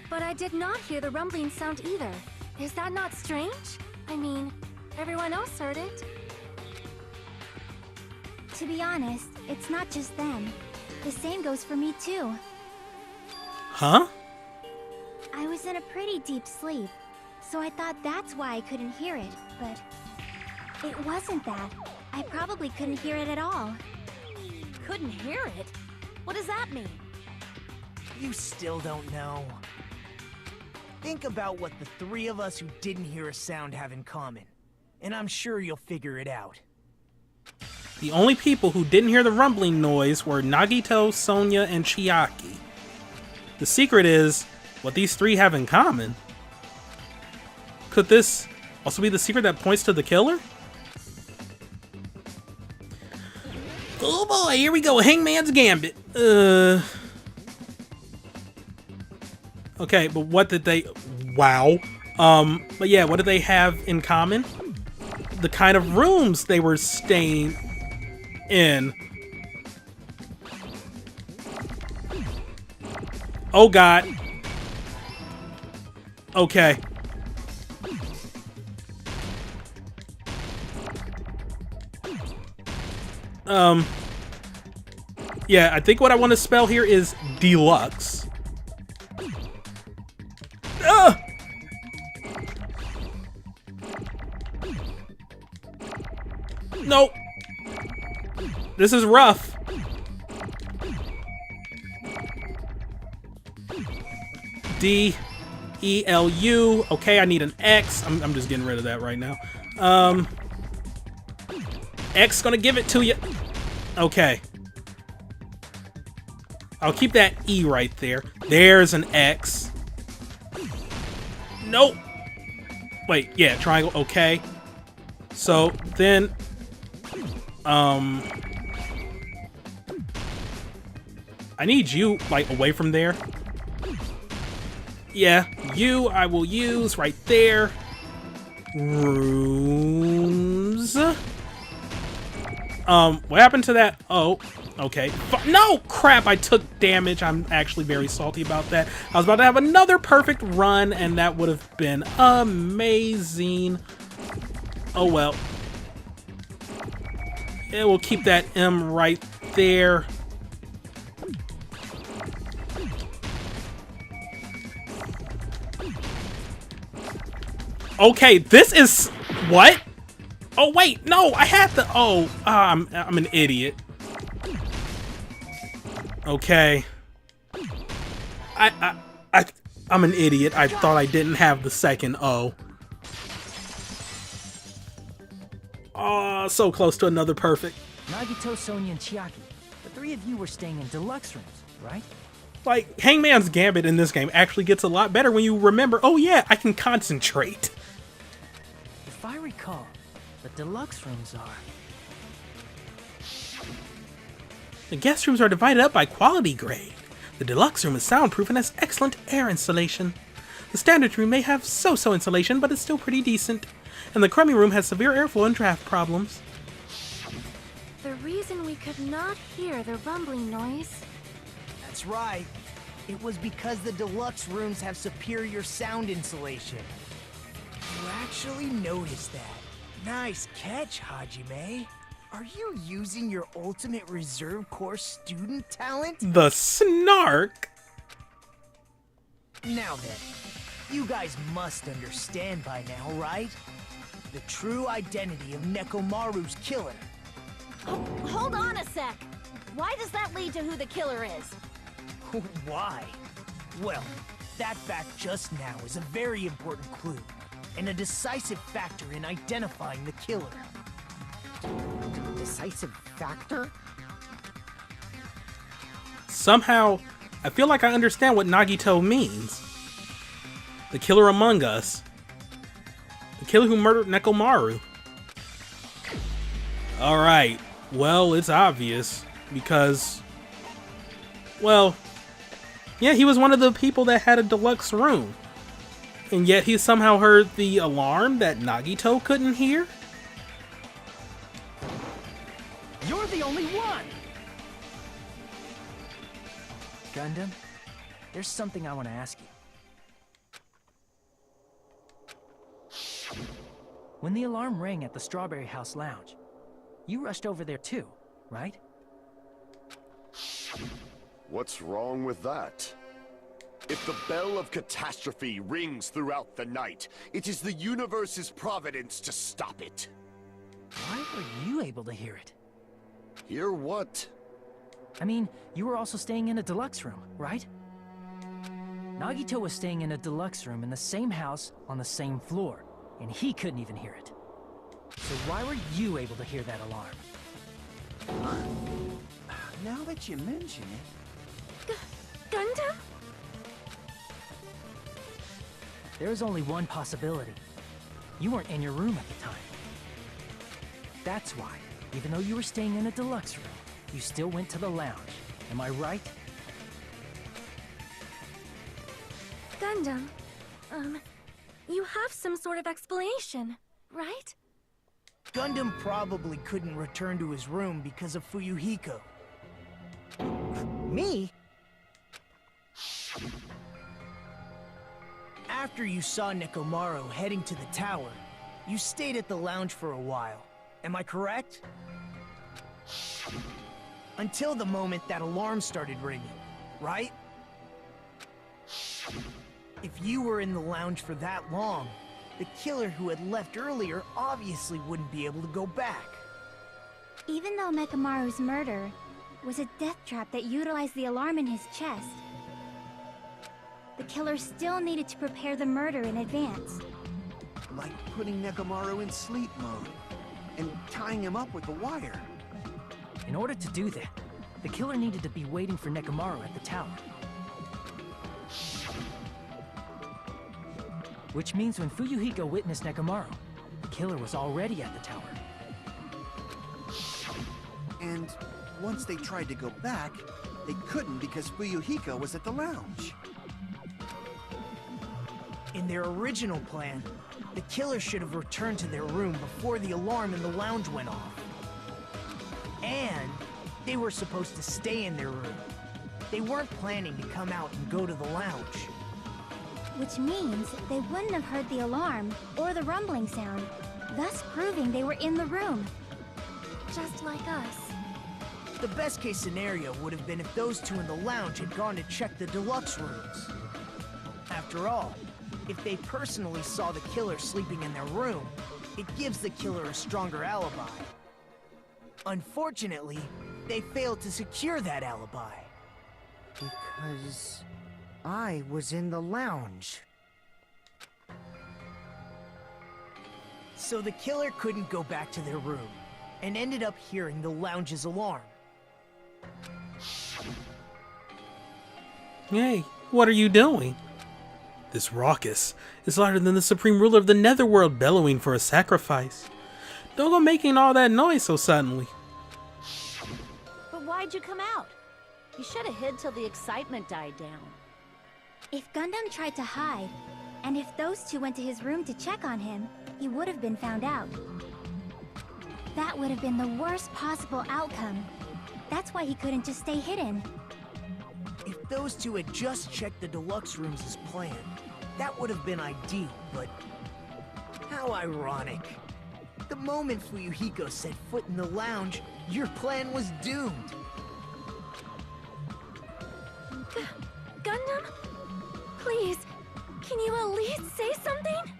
But I did not hear the rumbling sound either. Is that not strange? I mean, everyone else heard it. To be honest, it's not just them. The same goes for me too. Huh? I was in a pretty deep sleep, so I thought that's why I couldn't hear it, but it wasn't that. I probably couldn't hear it at all. Couldn't hear it? What does that mean? You still don't know. Think about what the three of us who didn't hear a sound have in common. and I'm sure you'll figure it out. The only people who didn't hear the rumbling noise were Nagito, Sonia, and Chiaki. The secret is what these three have in common. Could this also be the secret that points to the killer? Oh boy, here we go, Hangman's Gambit. Okay, but what did they... Wow. But yeah, what did they have in common? The kind of rooms they were staying in. Oh god. Okay. Yeah, I think what I want to spell here is deluxe. Ugh! Nope. This is rough. D-E-L-U. Okay, I need an X. I'm just getting rid of that right now. X gonna give it to you. Okay. I'll keep that E right there. There's an X. Nope. Wait, yeah, triangle, okay. So, then... I need you, like, away from there. Yeah, you I will use right there. Rooms. What happened to that? Oh, okay. No! Crap, I took damage. I'm actually very salty about that. I was about to have another perfect run, and that would have been amazing. Oh, well. Yeah, we'll keep that M right there. Okay, this is... What? Oh, wait, no, I had to... Oh, I'm an idiot. Okay. I'm an idiot. I thought I didn't have the second O. Oh, so close to another perfect. Nagito, Sonia, and Chiaki. The three of you were staying in deluxe rooms, right? Like, Hangman's Gambit in this game actually gets a lot better when you remember, oh yeah, I can concentrate. If I recall, the deluxe rooms are... The guest rooms are divided up by quality grade. The deluxe room is soundproof and has excellent air insulation. The standard room may have so-so insulation, but it's still pretty decent. And the crummy room has severe airflow and draft problems. The reason we could not hear the rumbling noise... That's right. It was because the deluxe rooms have superior sound insulation. You actually noticed that. Nice catch, Hajime. Are you using your ultimate reserve corps student talent? The snark! Now then, you guys must understand by now, right? The true identity of Nekomaru's killer. Oh, hold on a sec. Why does that lead to who the killer is? Why? Well, that fact just now is a very important clue, and a decisive factor in identifying the killer. Decisive factor? Somehow, I feel like I understand what Nagito means. The killer among us. The killer who murdered Nekomaru. Alright, well, it's obvious, because... Well... Yeah, he was one of the people that had a deluxe room. And yet he somehow heard the alarm that Nagito couldn't hear? You're the only one! Gundam, there's something I want to ask you. When the alarm rang at the Strawberry House Lounge, you rushed over there too, right? What's wrong with that? If the bell of catastrophe rings throughout the night, it is the universe's providence to stop it. Why were you able to hear it? Hear what? I mean, you were also staying in a deluxe room, right? Nagito was staying in a deluxe room in the same house on the same floor, and he couldn't even hear it. So why were you able to hear that alarm? Now that you mention it... Gundam? There is only one possibility. You weren't in your room at the time. That's why, even though you were staying in a deluxe room, you still went to the lounge. Am I right? Gundam, you have some sort of explanation, right? Gundam probably couldn't return to his room because of Fuyuhiko. Me? After you saw Nekomaru heading to the tower, you stayed at the lounge for a while. Am I correct? Until the moment that alarm started ringing, right? If you were in the lounge for that long, the killer who had left earlier obviously wouldn't be able to go back. Even though Nekomaru's murder was a death trap that utilized the alarm in his chest, the killer still needed to prepare the murder in advance. Like putting Nekomaru in sleep mode and tying him up with the wire. In order to do that, the killer needed to be waiting for Nekomaru at the tower. Which means when Fuyuhiko witnessed Nekomaru, the killer was already at the tower. And once they tried to go back, they couldn't because Fuyuhiko was at the lounge. In their original plan, the killer should have returned to their room before the alarm in the lounge went off. And they were supposed to stay in their room. They weren't planning to come out and go to the lounge. Which means they wouldn't have heard the alarm or the rumbling sound, thus proving they were in the room. Just like us. The best case scenario would have been if those two in the lounge had gone to check the deluxe rooms. After all, if they personally saw the killer sleeping in their room, it gives the killer a stronger alibi. Unfortunately, they failed to secure that alibi. Because I was in the lounge. So the killer couldn't go back to their room, and ended up hearing the lounge's alarm. Hey, what are you doing? This raucous is louder than the supreme ruler of the netherworld bellowing for a sacrifice. Don't go making all that noise so suddenly. But why'd you come out? You should have hid till the excitement died down. If Gundam tried to hide, and if those two went to his room to check on him, he would have been found out. That would have been the worst possible outcome. That's why he couldn't just stay hidden. If those two had just checked the deluxe rooms as planned, that would have been ideal, but... how ironic. The moment Fuyuhiko set foot in the lounge, your plan was doomed. Gundam? Please, can you at least say something?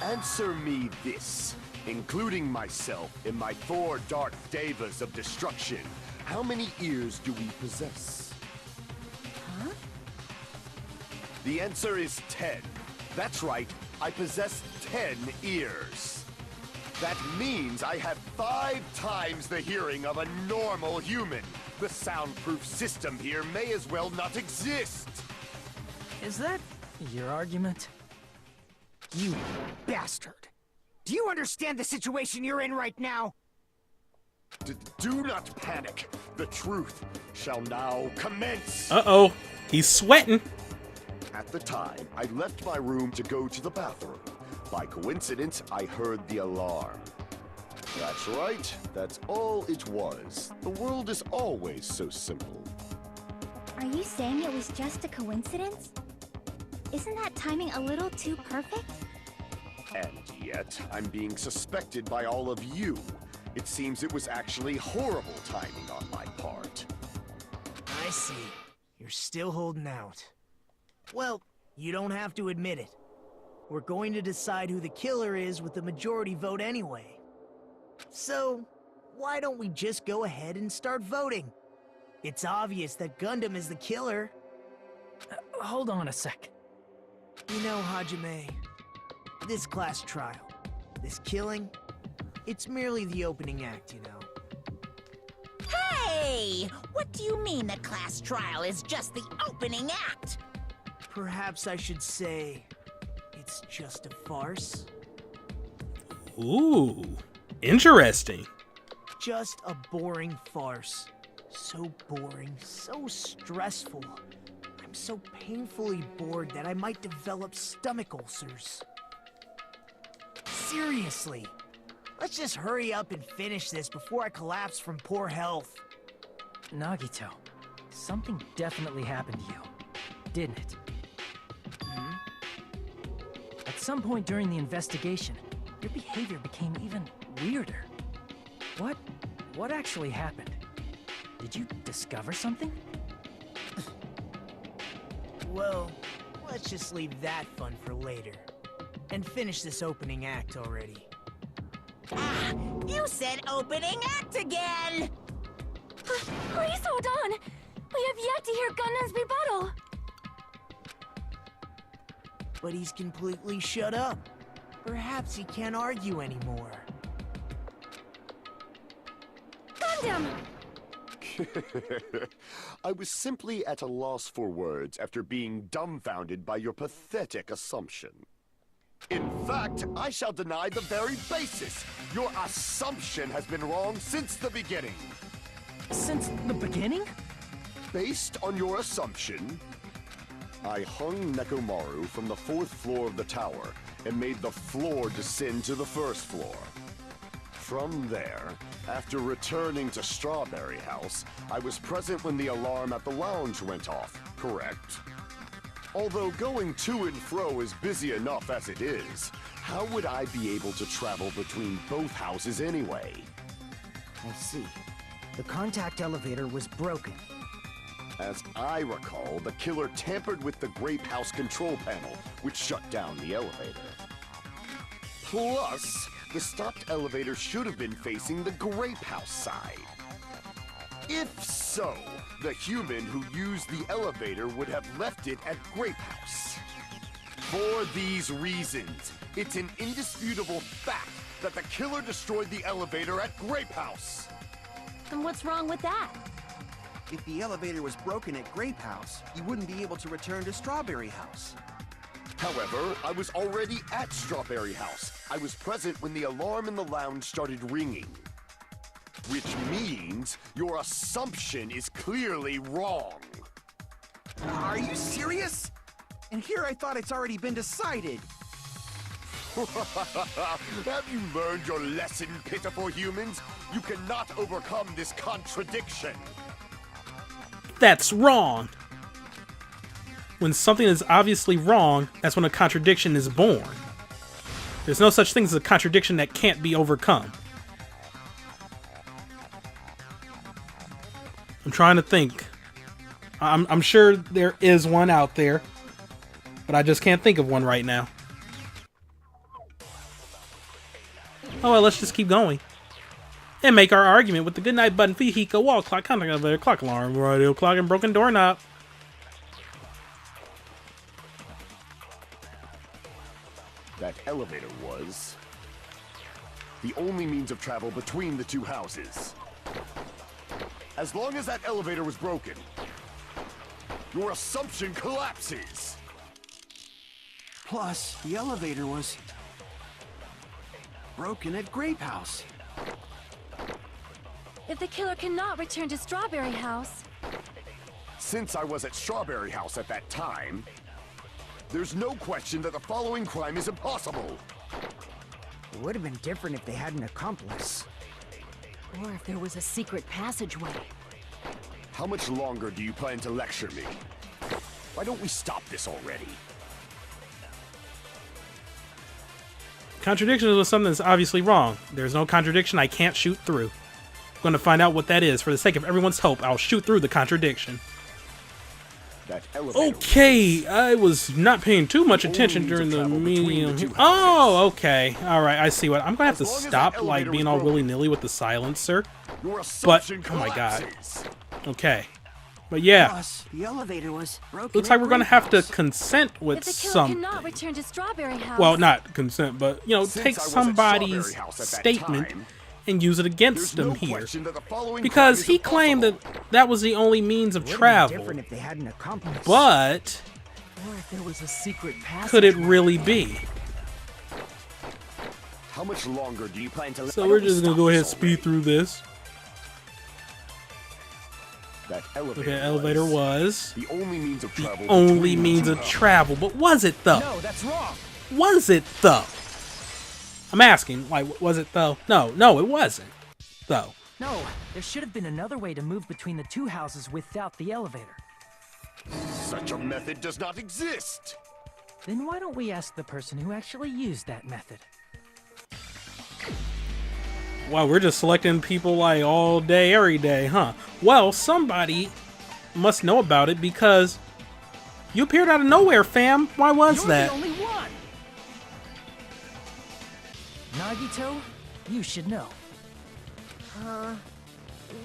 Answer me this. Including myself and my 4 dark devas of destruction, how many ears do we possess? Huh? The answer is 10. That's right, I possess 10 ears. That means I have 5 times the hearing of a normal human. The soundproof system here may as well not exist. Is that your argument? You bastard! Do you understand the situation you're in right now? Do not panic. The truth shall now commence. Uh-oh, he's sweating. At the time, I left my room to go to the bathroom. By coincidence, I heard the alarm. That's right, that's all it was. The world is always so simple. Are you saying it was just a coincidence? Isn't that timing a little too perfect? And yet, I'm being suspected by all of you. It seems it was actually horrible timing on my part. I see. You're still holding out. Well, you don't have to admit it. We're going to decide who the killer is with the majority vote anyway. So, why don't we just go ahead and start voting? It's obvious that Gundam is the killer. Hold on a sec. You know, Hajime, This class trial, this killing, it's merely the opening act, you know. Hey! What do you mean the class trial is just the opening act? Perhaps I should say, it's just a farce. Ooh, interesting. Just a boring farce. So boring, so stressful. I'm so painfully bored that I might develop stomach ulcers. Seriously, let's just hurry up and finish this before I collapse from poor health. Nagito, something definitely happened to you, didn't it? At some point during the investigation, your behavior became even weirder. What actually happened? Did you discover something? Well, let's just leave that fun for later. And finish this opening act already. Ah, you said opening act again! Please hold on! We have yet to hear Gundam's rebuttal! But he's completely shut up. Perhaps he can't argue anymore. Gundam! I was simply at a loss for words after being dumbfounded by your pathetic assumption. In fact, I shall deny the very basis. Your assumption has been wrong since the beginning. Since the beginning? Based on your assumption, I hung Nekomaru from the 4th floor of the tower and made the floor descend to the 1st floor. From there, after returning to Strawberry House, I was present when the alarm at the lounge went off, correct? Although going to and fro is busy enough as it is, how would I be able to travel between both houses anyway? I see. The contact elevator was broken. As I recall, the killer tampered with the Grape House control panel, which shut down the elevator. Plus, the stopped elevator should have been facing the Grape House side. If so, the human who used the elevator would have left it at Grape House. For these reasons, it's an indisputable fact that the killer destroyed the elevator at Grape House. And what's wrong with that? If the elevator was broken at Grape House, you wouldn't be able to return to Strawberry House. However, I was already at Strawberry House. I was present when the alarm in the lounge started ringing. Which means your assumption is clearly wrong. Are you serious? And here I thought it's already been decided. Have you learned your lesson, pitiful humans? You cannot overcome this contradiction. That's wrong. When something is obviously wrong, that's when a contradiction is born. There's no such thing as a contradiction that can't be overcome. I'm trying to think. I'm sure there is one out there, but I just can't think of one right now. Oh well, let's just keep going. And make our argument with the goodnight button, vehicle, wall clock, contact elevator, clock alarm, radio clock, and broken doorknob. That elevator was the only means of travel between the two houses. As long as that elevator was broken, your assumption collapses. Plus, the elevator was broken at Grape House. If the killer cannot return to Strawberry House... Since I was at Strawberry House at that time, there's no question that the following crime is impossible. It would have been different if they had an accomplice. Or if there was a secret passageway. How much longer do you plan to lecture me? Why don't we stop this already? Contradiction is something that's obviously wrong. There's no contradiction I can't shoot through. I'm going to find out what that is. For the sake of everyone's hope, I'll shoot through the contradiction. That elevator Okay, I was not paying too much attention during the medium. Oh, okay. Alright, I see what. I'm going to have to stop like being all willy-nilly with the silencer. But, oh my god. Okay. But yeah, Plus, the elevator was broken. looks like we're gonna have to House. consent with If the killer something. cannot return to Strawberry House. Well, not consent, but you know, Since take I was at somebody's Strawberry House at that statement time, and use it against there's them no here. question that the following Because crime he is claimed that impossible. that was the only means of It would've been travel. different if they hadn't accomplished. But Or if there was a secret passage. could it really be? How much longer do you plan to? So we're just gonna go ahead and speed through this. That elevator. Okay, elevator was the only means of travel. only between means two of houses. travel, but was it though? No, that's wrong. Was it though? I'm asking, like, was it though? No, it wasn't. Though. No, there should have been another way to move between the two houses without the elevator. Such a method does not exist. Then why don't we ask the person who actually used that method? Wow, we're just selecting people like all day, every day, huh? Well, somebody must know about it because you appeared out of nowhere, fam. Why was You're that? the only one. Nagito, you should know.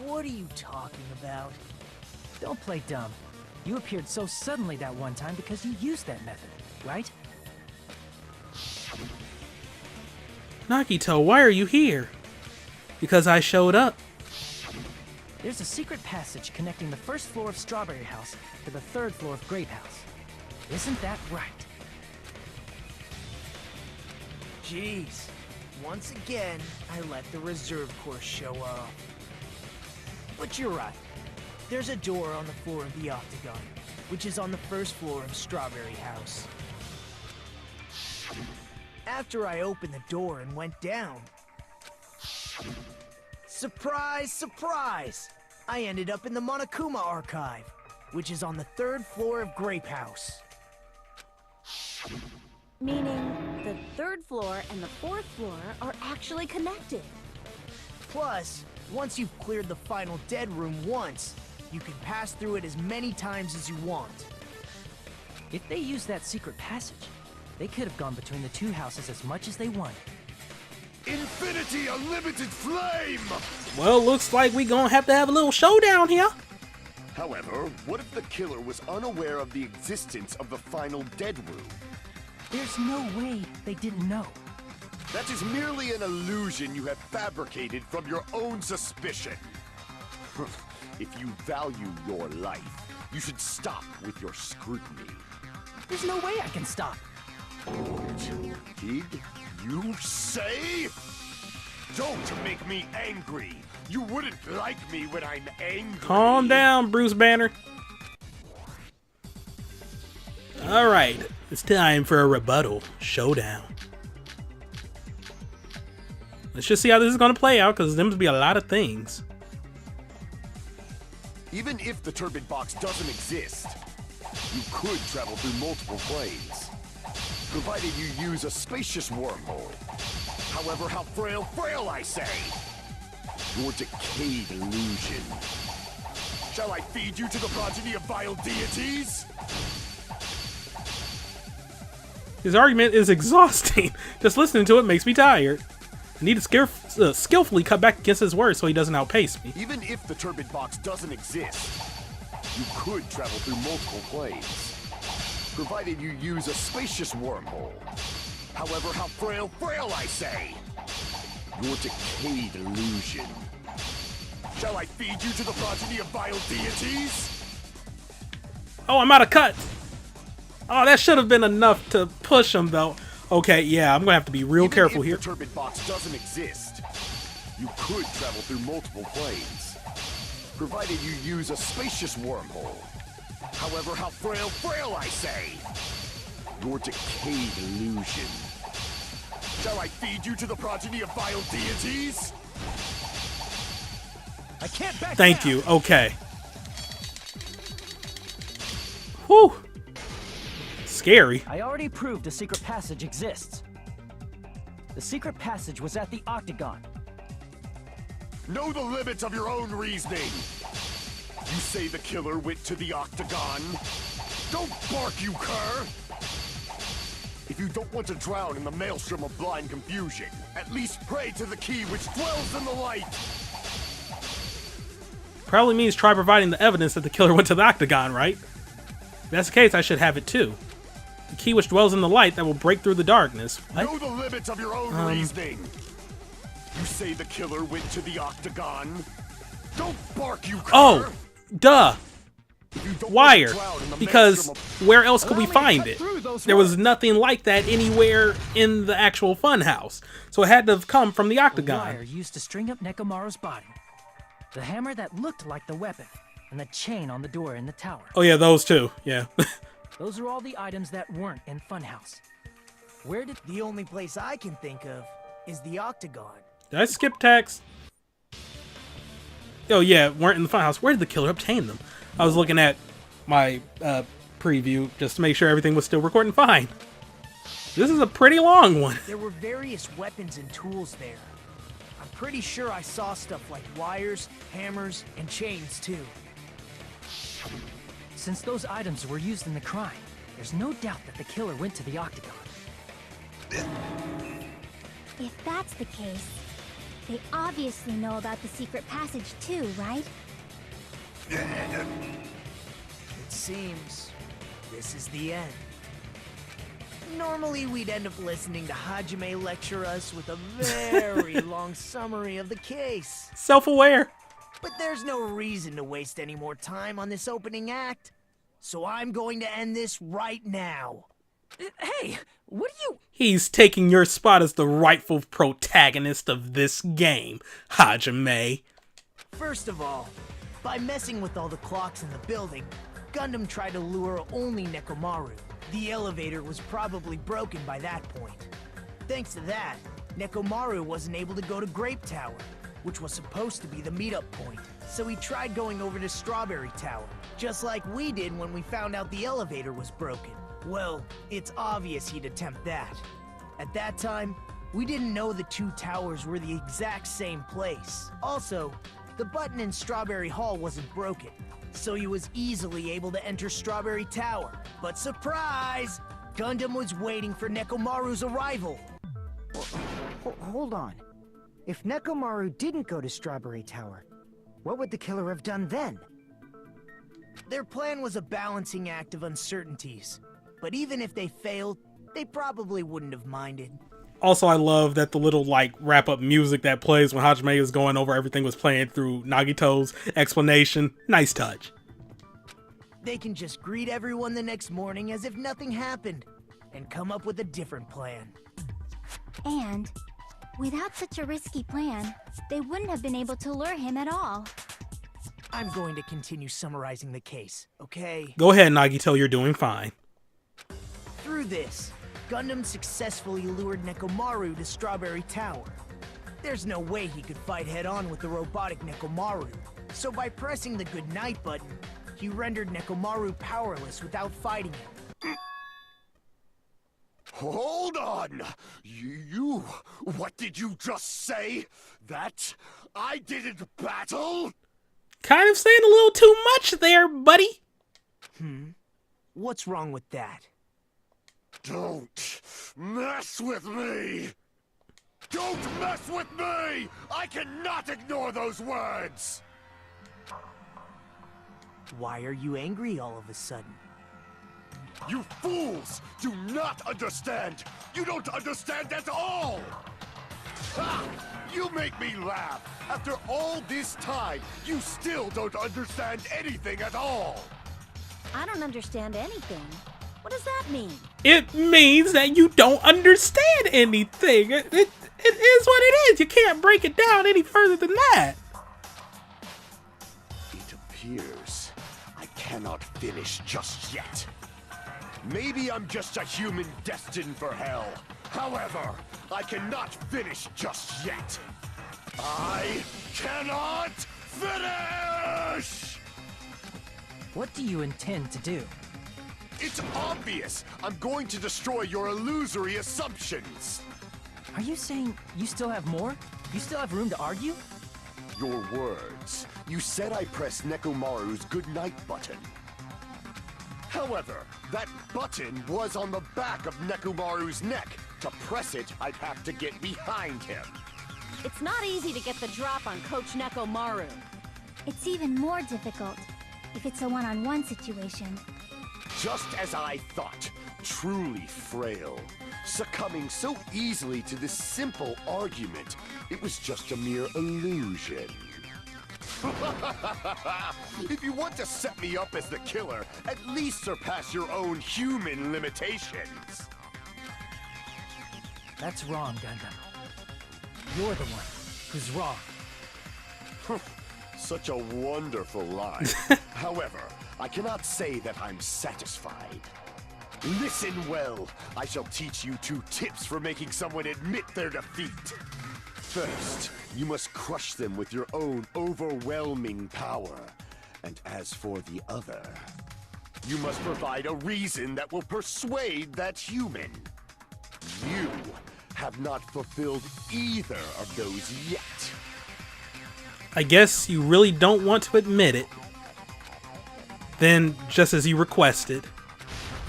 What are you talking about? Don't play dumb. You appeared so suddenly that one time because you used that method, right? Nagito, why are you here? Because I showed up. There's a secret passage connecting the first floor of Strawberry House to the third floor of Grape House. Isn't that right? Jeez. Once again, I let the reserve course show up. But you're right. There's a door on the floor of the Octagon, which is on the first floor of Strawberry House. After I opened the door and went down, surprise, surprise! I ended up in the Monokuma Archive, which is on the third floor of Grape House. Meaning the third floor and the fourth floor are actually connected. Plus, once you've cleared the final dead room once, you can pass through it as many times as you want. If they used that secret passage, they could have gone between the two houses as much as they wanted. Infinity Unlimited Flame! Well, looks like we gonna have to have a little showdown here. However, what if the killer was unaware of the existence of the final dead room? There's no way they didn't know. That is merely an illusion you have fabricated from your own suspicion. If you value your life, you should stop with your scrutiny. There's no way I can stop. Did you say? Don't make me angry. You wouldn't like me when I'm angry. Calm down, Bruce Banner. Alright, it's time for a rebuttal showdown. Let's just see how this is gonna play out, because there's gonna be a lot of things. Even if the turbid box doesn't exist, you could travel through multiple planes, provided you use a spacious wormhole. However, how frail I say! Your decayed illusion. Shall I feed you to the progeny of vile deities? His argument is exhausting. Just listening to it makes me tired. I need to skillfully cut back against his words so he doesn't outpace me. Even if the turbid box doesn't exist, you could travel through multiple planes, provided you use a spacious wormhole. However, how frail I say! Your decayed illusion. Shall I feed you to the progeny of vile deities? Oh, I'm out of cut. Oh, that should have been enough to push him, though. Okay, yeah, I'm gonna have to be real careful here. Even if the turbid box doesn't exist, you could travel through multiple planes, provided you use a spacious wormhole. However, how frail I say! Your decayed illusion. Shall I feed you to the progeny of vile deities? I can't back Thank down. you. Okay. Whew. Scary. I already proved a secret passage exists. The secret passage was at the Octagon. Know the limits of your own reasoning. You say the killer went to the Octagon? Don't bark, you cur! If you don't want to drown in the maelstrom of blind confusion, at least pray to the key which dwells in the light! Probably means try providing the evidence that the killer went to the octagon, right? If that's the case, I should have it too. The key which dwells in the light that will break through the darkness. What? Know the limits of your own reasoning. You say the killer went to the octagon? Don't bark, you cur. Oh, duh. You don't Wire. want to drown in the Because maelstrom where else could we Allow me to find cut it? through those There was wires. nothing like that anywhere in the actual Funhouse. So it had to have come from the The octagon. wire used to string up Nekomaru's body. The hammer that looked like the weapon. And the chain on the door in the tower. Oh yeah, those two. Yeah. Those are all the items that weren't in Funhouse. Where did... The only place I can think of is the octagon. Did I skip text? Oh yeah, weren't in the Funhouse. Where did the killer obtain them? I was looking at my preview just to make sure everything was still recording fine. This is a pretty long one. There were various weapons and tools there. I'm pretty sure I saw stuff like wires, hammers, and chains too. Since those items were used in the crime, there's no doubt that the killer went to the octagon. If that's the case, they obviously know about the secret passage too, right? It seems this is the end. Normally we'd end up listening to Hajime lecture us with a very long summary of the case. Self-aware. But there's no reason to waste any more time on this opening act. So I'm going to end this right now. Hey, what are you... He's taking your spot as the rightful protagonist of this game, Hajime. First of all, by messing with all the clocks in the building, Gundam tried to lure only Nekomaru. The elevator was probably broken by that point. Thanks to that, Nekomaru wasn't able to go to Grape Tower, which was supposed to be the meetup point. So he tried going over to Strawberry Tower, just like we did when we found out the elevator was broken. Well, it's obvious he'd attempt that. At that time, we didn't know the two towers were the exact same place. Also, the button in Strawberry Hall wasn't broken, so he was easily able to enter Strawberry Tower. But surprise! Gundam was waiting for Nekomaru's arrival. Hold on. If Nekomaru didn't go to Strawberry Tower, what would the killer have done then? Their plan was a balancing act of uncertainties. But even if they failed, they probably wouldn't have minded. Also, I love that the little, like, wrap-up music that plays when Hajime is going over everything was playing through Nagito's explanation. Nice touch. They can just greet everyone the next morning as if nothing happened, and come up with a different plan. And without such a risky plan, they wouldn't have been able to lure him at all. I'm going to continue summarizing the case, okay? Go ahead, Nagito, you're doing fine. Through this, Gundam successfully lured Nekomaru to Strawberry Tower. There's no way he could fight head-on with the robotic Nekomaru, so by pressing the goodnight button, he rendered Nekomaru powerless without fighting him. Hold on! You... What did you just say? That I didn't battle? Kind of saying a little too much there, buddy. What's wrong with that? Don't mess with me! Don't mess with me! I cannot ignore those words! Why are you angry all of a sudden? You fools do not understand! You don't understand at all! Ha! You make me laugh! After all this time, you still don't understand anything at all! I don't understand anything. What does that mean? It means that you don't understand anything. It is what it is. You can't break it down any further than that. It appears I cannot finish just yet. Maybe I'm just a human destined for hell. However, I cannot finish just yet. I cannot finish! What do you intend to do? It's obvious! I'm going to destroy your illusory assumptions! Are you saying you still have more? You still have room to argue? Your words. You said I pressed Nekomaru's goodnight button. However, that button was on the back of Nekomaru's neck. To press it, I'd have to get behind him. It's not easy to get the drop on Coach Nekomaru. It's even more difficult if it's a one-on-one situation. Just as I thought. Truly frail. Succumbing so easily to this simple argument. It was just a mere illusion. If you want to set me up as the killer, at least surpass your own human limitations. That's wrong, Gundam. You're the one who's wrong. Such a wonderful line. However, I cannot say that I'm satisfied. Listen well. I shall teach you 2 tips for making someone admit their defeat. First, you must crush them with your own overwhelming power. And as for the other, you must provide a reason that will persuade that human. You have not fulfilled either of those yet. I guess you really don't want to admit it. Then, just as you requested,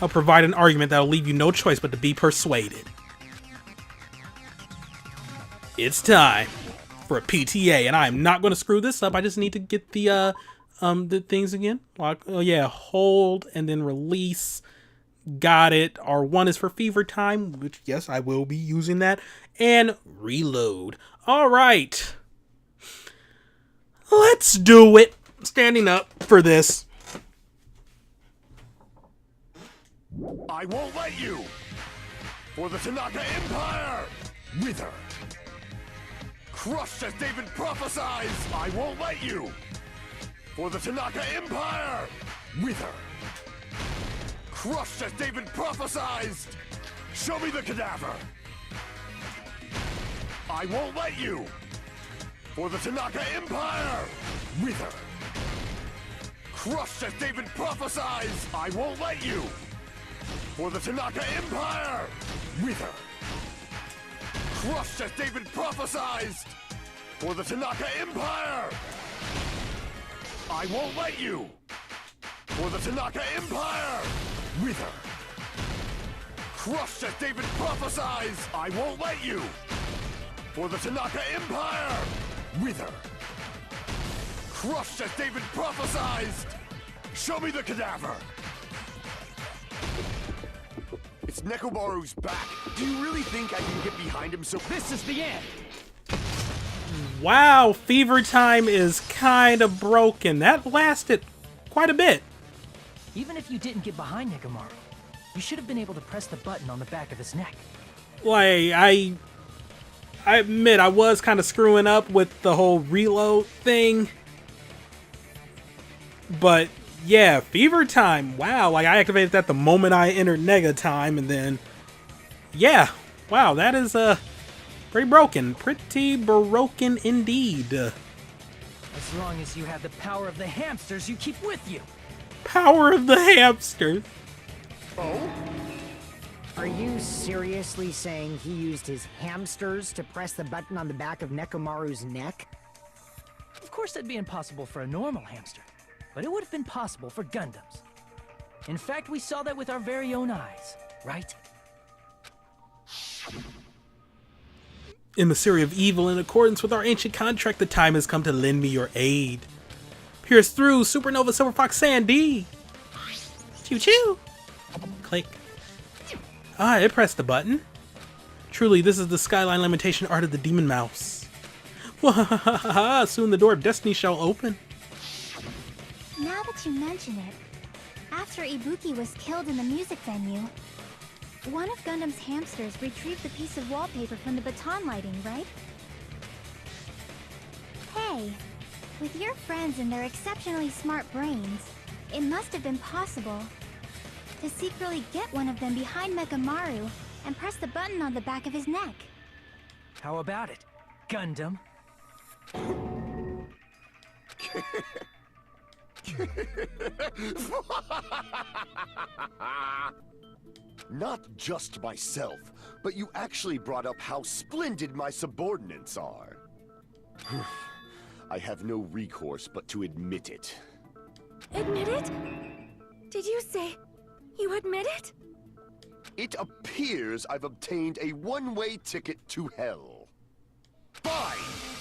I'll provide an argument that'll leave you no choice but to be persuaded. It's time for a PTA, and I'm not going to screw this up. I just need to get the things again. Like, oh yeah, hold and then release. Got it. R1 is for fever time, which yes, I will be using that. And reload. All right. Let's do it. Standing up for this. I won't let you! For the Tanaka Empire! Wither! Crushed as David prophesies! I won't let you! For the Tanaka Empire! Wither! Crushed as David prophesied! Show me the cadaver! I won't let you! For the Tanaka Empire! Wither! Crushed as David prophesied! I won't let you! For the Tanaka Empire! Wither! Crushed as David prophesied! For the Tanaka Empire! I won't let you! For the Tanaka Empire! Wither! Crushed as David prophesied! I won't let you! For the Tanaka Empire! Wither! Crushed as David prophesied! Show me the cadaver! It's Nekomaru's back. Do you really think I can get behind him so— This is the end! Wow, fever time is kind of broken. That lasted quite a bit. Even if you didn't get behind Nekomaru, you should have been able to press the button on the back of his neck. Like, I admit I was kind of screwing up with the whole reload thing. But yeah, fever time. Wow, like I activated that the moment I entered Nega time, and then yeah, wow, that is pretty broken. Pretty broken indeed. As long as you have the power of the hamsters you keep with you. Power of the hamster. Oh? Are you seriously saying he used his hamsters to press the button on the back of Nekomaru's neck? Of course that'd be impossible for a normal hamster, but it would have been possible for Gundams. In fact, we saw that with our very own eyes, right? Emissary of evil, in accordance with our ancient contract, the time has come to lend me your aid. Pierce through, Supernova Silver Fox Sandy! Choo choo! Click. Ah, it pressed the button. Truly, this is the skyline limitation art of the Demon Mouse. Wahahaha! Soon the door of destiny shall open. Now that you mention it, after Ibuki was killed in the music venue, one of Gundam's hamsters retrieved the piece of wallpaper from the baton lighting, right? Hey, with your friends and their exceptionally smart brains, it must have been possible to secretly get one of them behind Nekomaru and press the button on the back of his neck. How about it, Gundam? Not just myself, but you actually brought up how splendid my subordinates are. I have no recourse but to admit it. Admit it? Did you say you admit it? It appears I've obtained a one-way ticket to hell. Fine!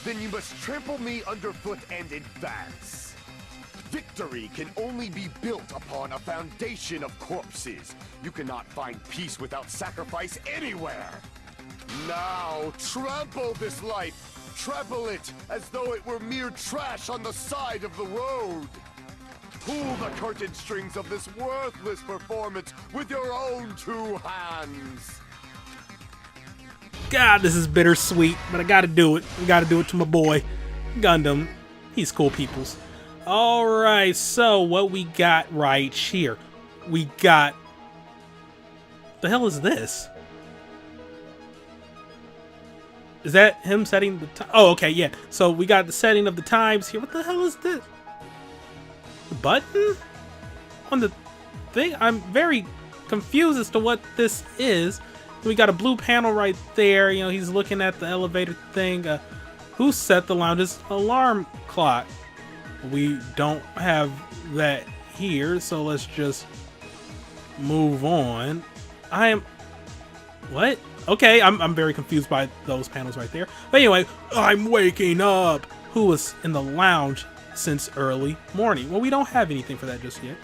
then you must trample me underfoot and advance. Victory can only be built upon a foundation of corpses. You cannot find peace without sacrifice anywhere. Now, trample this life. Trample it as though it were mere trash on the side of the road. Pull the curtain strings of this worthless performance with your own 2 hands. God, this is bittersweet, but I gotta do it. I gotta do it to my boy, Gundam. He's cool peoples. Alright, so what we got right here? We got... The hell is this? Is that him setting the time? Oh, okay, yeah. So we got the setting of the times here. What the hell is this? The button? On the thing? I'm very confused as to what this is. We got a blue panel right there. You know, he's looking at the elevator thing. Who set the lounge's alarm clock? We don't have that here, so let's just move on. I am... What? Okay, I'm very confused by those panels right there. But anyway, I'm waking up. Who was in the lounge since early morning? Well, we don't have anything for that just yet.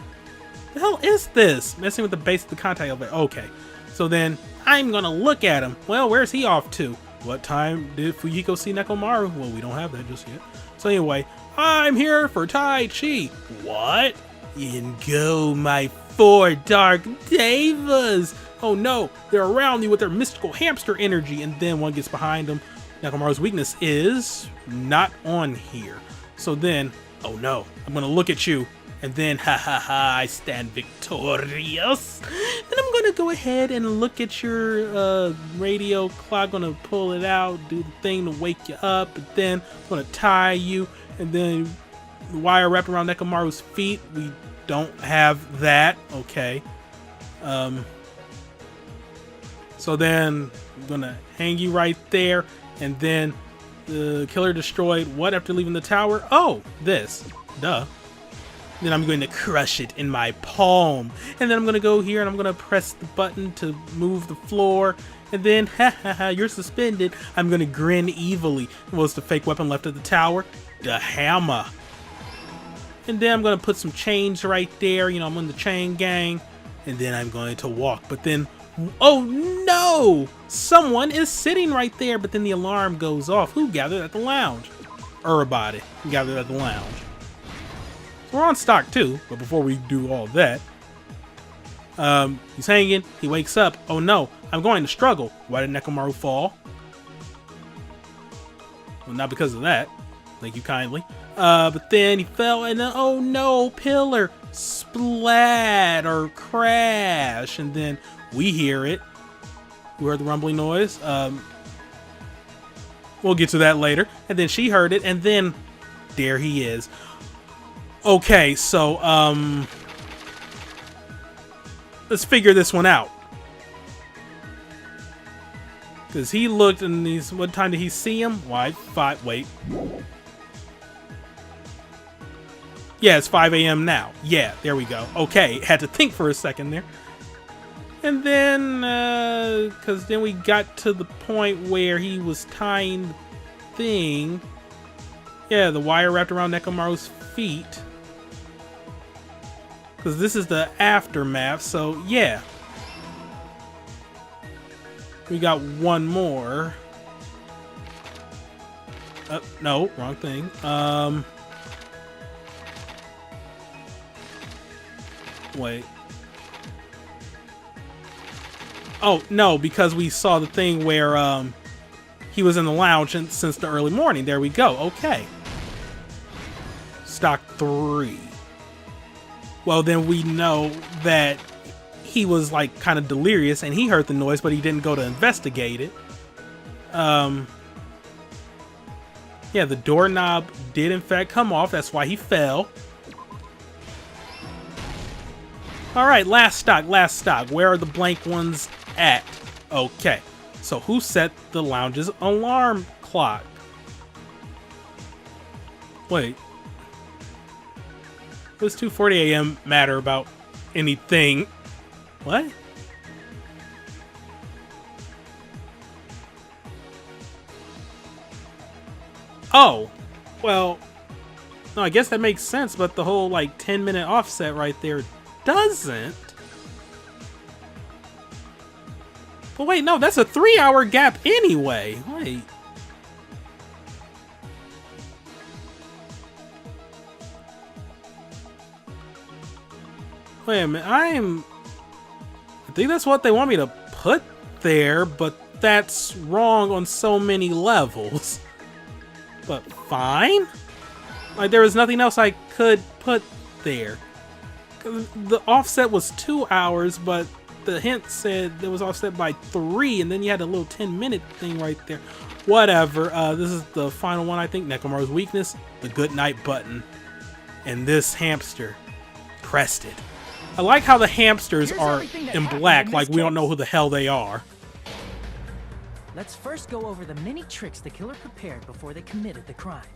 The hell is this? Messing with the base of the contact elevator. Okay, so then I'm gonna look at him. Well, where's he off to? What time did Fujiko see Nekomaru? Well, we don't have that just yet. So anyway, I'm here for Tai Chi. What? In go my 4 dark devas. Oh no, they're around me with their mystical hamster energy, and then one gets behind them. Nekomaru's weakness is not on here. So then, oh no, I'm gonna look at you, and then ha ha ha, I stand victorious. And I'm gonna go ahead and look at your radio clock, gonna pull it out, do the thing to wake you up, and then I'm gonna tie you, and then the wire wrapped around Nekomaru's feet. We don't have that, okay. So then I'm gonna hang you right there, and then the killer destroyed what after leaving the tower? Oh, this. Duh. Then I'm going to crush it in my palm. And then I'm gonna go here and I'm gonna press the button to move the floor. And then, ha ha ha, you're suspended. I'm gonna grin evilly. What's the fake weapon left at the tower? The hammer. And then I'm gonna put some chains right there. You know, I'm in the chain gang. And then I'm going to walk. But then, oh no! Someone is sitting right there, but then the alarm goes off. Who gathered at the lounge? Everybody gathered at the lounge. So we're on stock too, but before we do all that, he's hanging, he wakes up. Oh no, I'm going to struggle. Why did Nekomaru fall? Well, not because of that. Thank you kindly. But then he fell and then, oh no, pillar, splat or crash. And then we hear it. We heard the rumbling noise. We'll get to that later. And then she heard it, and then there he is. Okay, so let's figure this one out. Because he looked and he's, what time did he see him? Why? Wait. Yeah, it's 5 a.m. now. Yeah, there we go. Okay, had to think for a second there. And then, because then we got to the point where he was tying the thing. Yeah, the wire wrapped around Nekomaru's feet. Because this is the aftermath, so yeah. We got one more. No, wrong thing. Wait. Oh, no, because we saw the thing where he was in the lounge since the early morning. There we go. Okay. Stock 3. Well, then we know that he was like kind of delirious and he heard the noise, but he didn't go to investigate it. Yeah, the doorknob did in fact come off. That's why he fell. All right, last stock. Where are the blank ones at? Okay, so who set the lounge's alarm clock? Wait. Does 2:40 a.m. matter about anything? What? Oh, well, no, I guess that makes sense, but the whole like 10-minute offset right there doesn't. But wait, no, that's a 3-hour gap anyway. Wait. Wait a minute, I think that's what they want me to put there, but that's wrong on so many levels. But fine? Like, there was nothing else I could put there. The offset was 2 hours, but the hint said it was offset by 3, and then you had a little 10-minute thing right there. Whatever. This is the final one, I think. Nekomaru's weakness, the goodnight button. And this hamster pressed it. I like how the hamsters are in black, like we don't know who the hell they are. Let's first go over the many tricks the killer prepared before they committed the crime.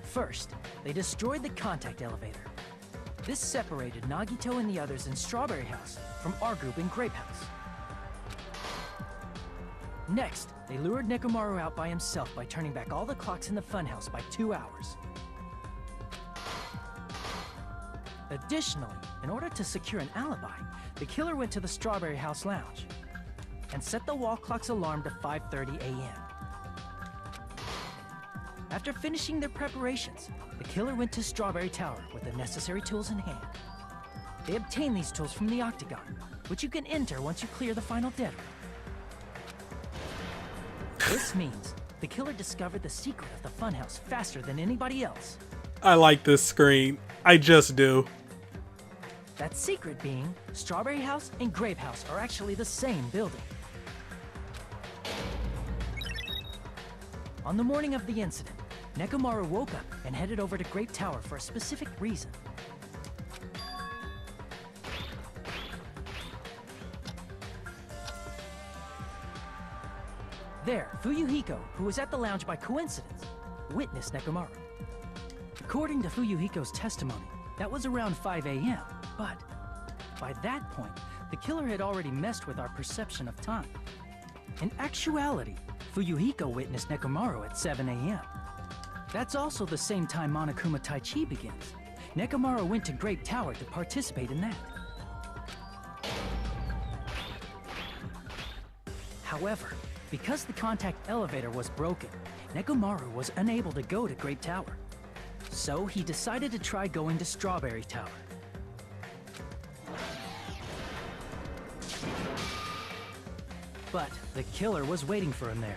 First, they destroyed the contact elevator. This separated Nagito and the others in Strawberry House from our group in Grape House. Next, they lured Nekomaru out by himself by turning back all the clocks in the Funhouse by 2 hours. Additionally, in order to secure an alibi, the killer went to the Strawberry House lounge and set the wall clock's alarm to 5:30 a.m. After finishing their preparations, the killer went to Strawberry Tower with the necessary tools in hand. They obtained these tools from the Octagon, which you can enter once you clear the final dead room. This means the killer discovered the secret of the Funhouse faster than anybody else. I like this screen. I just do. That secret being, Strawberry House and Grape House are actually the same building. On the morning of the incident, Nekomaru woke up and headed over to Grape Tower for a specific reason. There, Fuyuhiko, who was at the lounge by coincidence, witnessed Nekomaru. According to Fuyuhiko's testimony, that was around 5 a.m., but by that point, the killer had already messed with our perception of time. In actuality, Fuyuhiko witnessed Nekomaru at 7 a.m. That's also the same time Monokuma Taichi begins. Nekomaru went to Grape Tower to participate in that. However, because the contact elevator was broken, Nekomaru was unable to go to Grape Tower. So he decided to try going to Strawberry Tower. But the killer was waiting for him there.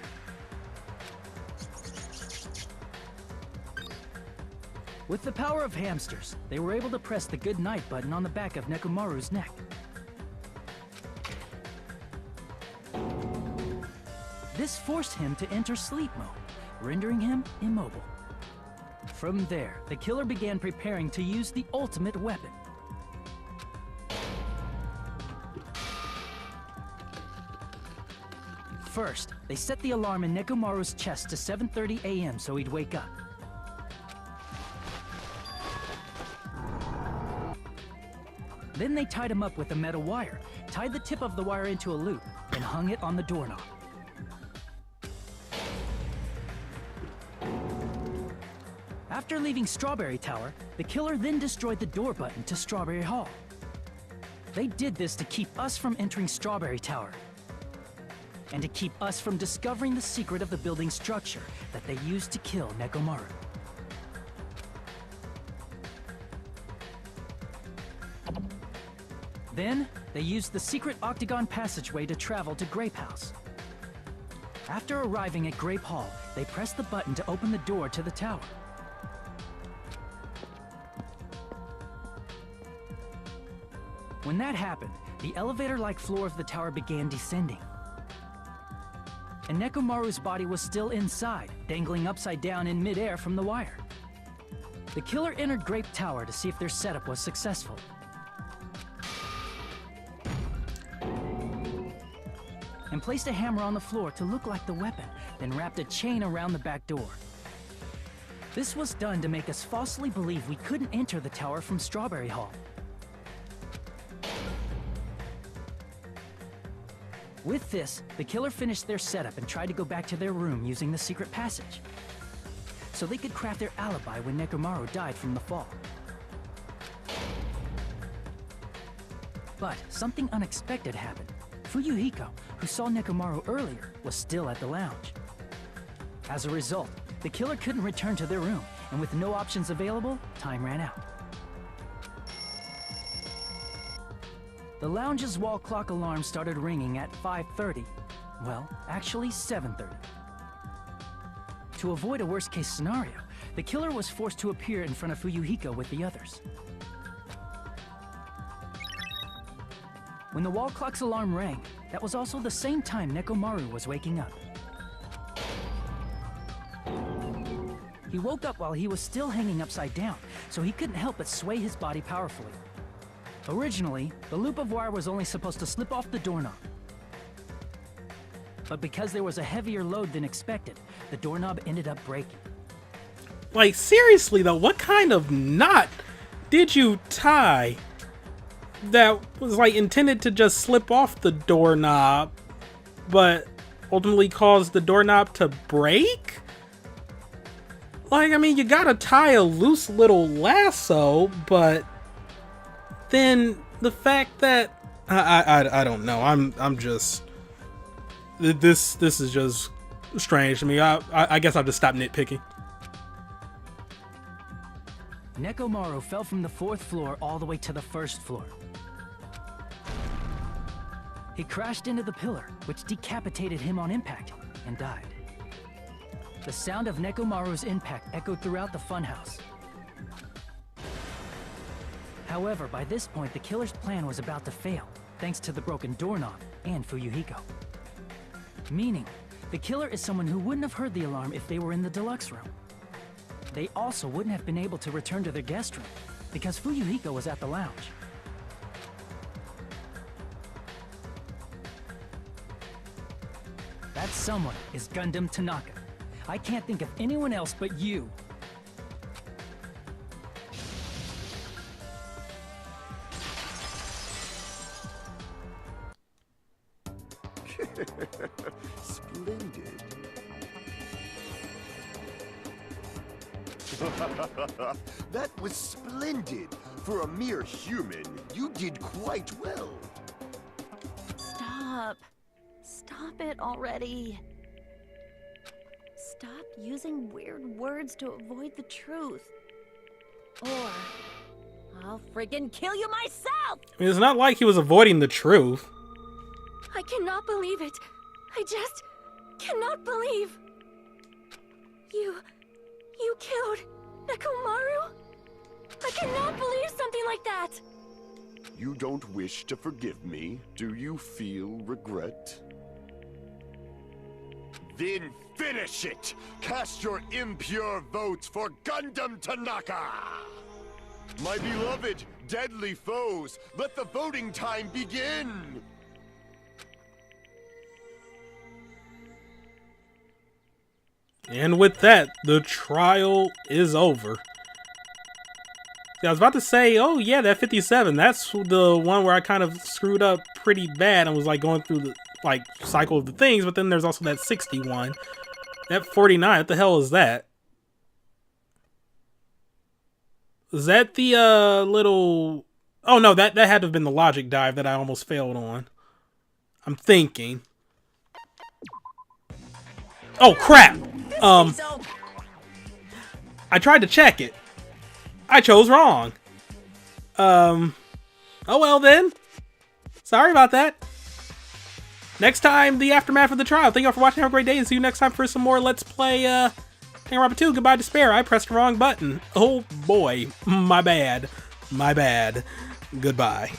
With the power of hamsters, they were able to press the good night button on the back of Nekomaru's neck. This forced him to enter sleep mode, rendering him immobile. From there, the killer began preparing to use the ultimate weapon. First, they set the alarm in Nekomaru's chest to 7:30 a.m. so he'd wake up. Then they tied him up with a metal wire, tied the tip of the wire into a loop, and hung it on the doorknob. After leaving Strawberry Tower, the killer then destroyed the door button to Strawberry Hall. They did this to keep us from entering Strawberry Tower, and to keep us from discovering the secret of the building's structure that they used to kill Nekomaru. Then, they used the secret octagon passageway to travel to Grape House. After arriving at Grape Hall, they pressed the button to open the door to the tower. When that happened, the elevator-like floor of the tower began descending. And Nekomaru's body was still inside, dangling upside down in midair from the wire. The killer entered Grape Tower to see if their setup was successful. And placed a hammer on the floor to look like the weapon, then wrapped a chain around the back door. This was done to make us falsely believe we couldn't enter the tower from Strawberry Hall. With this, the killer finished their setup and tried to go back to their room using the secret passage, so they could craft their alibi when Nekomaru died from the fall. But something unexpected happened. Fuyuhiko, who saw Nekomaru earlier, was still at the lounge. As a result, the killer couldn't return to their room, and with no options available, time ran out. The lounge's wall clock alarm started ringing at 5:30. Well, actually 7:30. To avoid a worst-case scenario, the killer was forced to appear in front of Fuyuhiko with the others. When the wall clock's alarm rang, that was also the same time Nekomaru was waking up. He woke up while he was still hanging upside down, so he couldn't help but sway his body powerfully. Originally, the loop of wire was only supposed to slip off the doorknob. But because there was a heavier load than expected, the doorknob ended up breaking. Like, seriously though, what kind of knot did you tie that was like intended to just slip off the doorknob, but ultimately caused the doorknob to break? Like, I mean, you gotta tie a loose little lasso, but then the fact that I don't know, I'm just this is just strange to me. I guess I'll just stop nitpicking. Nekomaru fell from the 4th floor all the way to the 1st floor. He crashed into the pillar, which decapitated him on impact, and died. The sound of Nekomaru's impact echoed throughout the funhouse. However, by this point, the killer's plan was about to fail, thanks to the broken doorknob and Fuyuhiko. Meaning, the killer is someone who wouldn't have heard the alarm if they were in the deluxe room. They also wouldn't have been able to return to their guest room, because Fuyuhiko was at the lounge. That someone is Gundam Tanaka. I can't think of anyone else but you. Splendid. That was splendid. For a mere human, you did quite well. Stop. Stop it already. Stop using weird words to avoid the truth. Or I'll friggin' kill you myself! I mean, it's not like he was avoiding the truth. I cannot believe it. I just cannot believe. You killed Nekomaru? I cannot believe something like that. You don't wish to forgive me? Do you feel regret? Then finish it! Cast your impure votes for Gundam Tanaka! My beloved, deadly foes, let the voting time begin! And with that, the trial is over. I was about to say, oh yeah, that 57, that's the one where I kind of screwed up pretty bad and was like going through the like cycle of the things, but then there's also that 61. That 49, what the hell is that? Is that the little... Oh no, that had to have been the logic dive that I almost failed on. I'm thinking. Oh crap! I tried to check it. I chose wrong. Oh well then. Sorry about that. Next time, the aftermath of the trial. Thank you all for watching. Have a great day, and see you next time for some more Let's Play Danganronpa 2. Goodbye, Despair. I pressed the wrong button. Oh boy. My bad. My bad. Goodbye.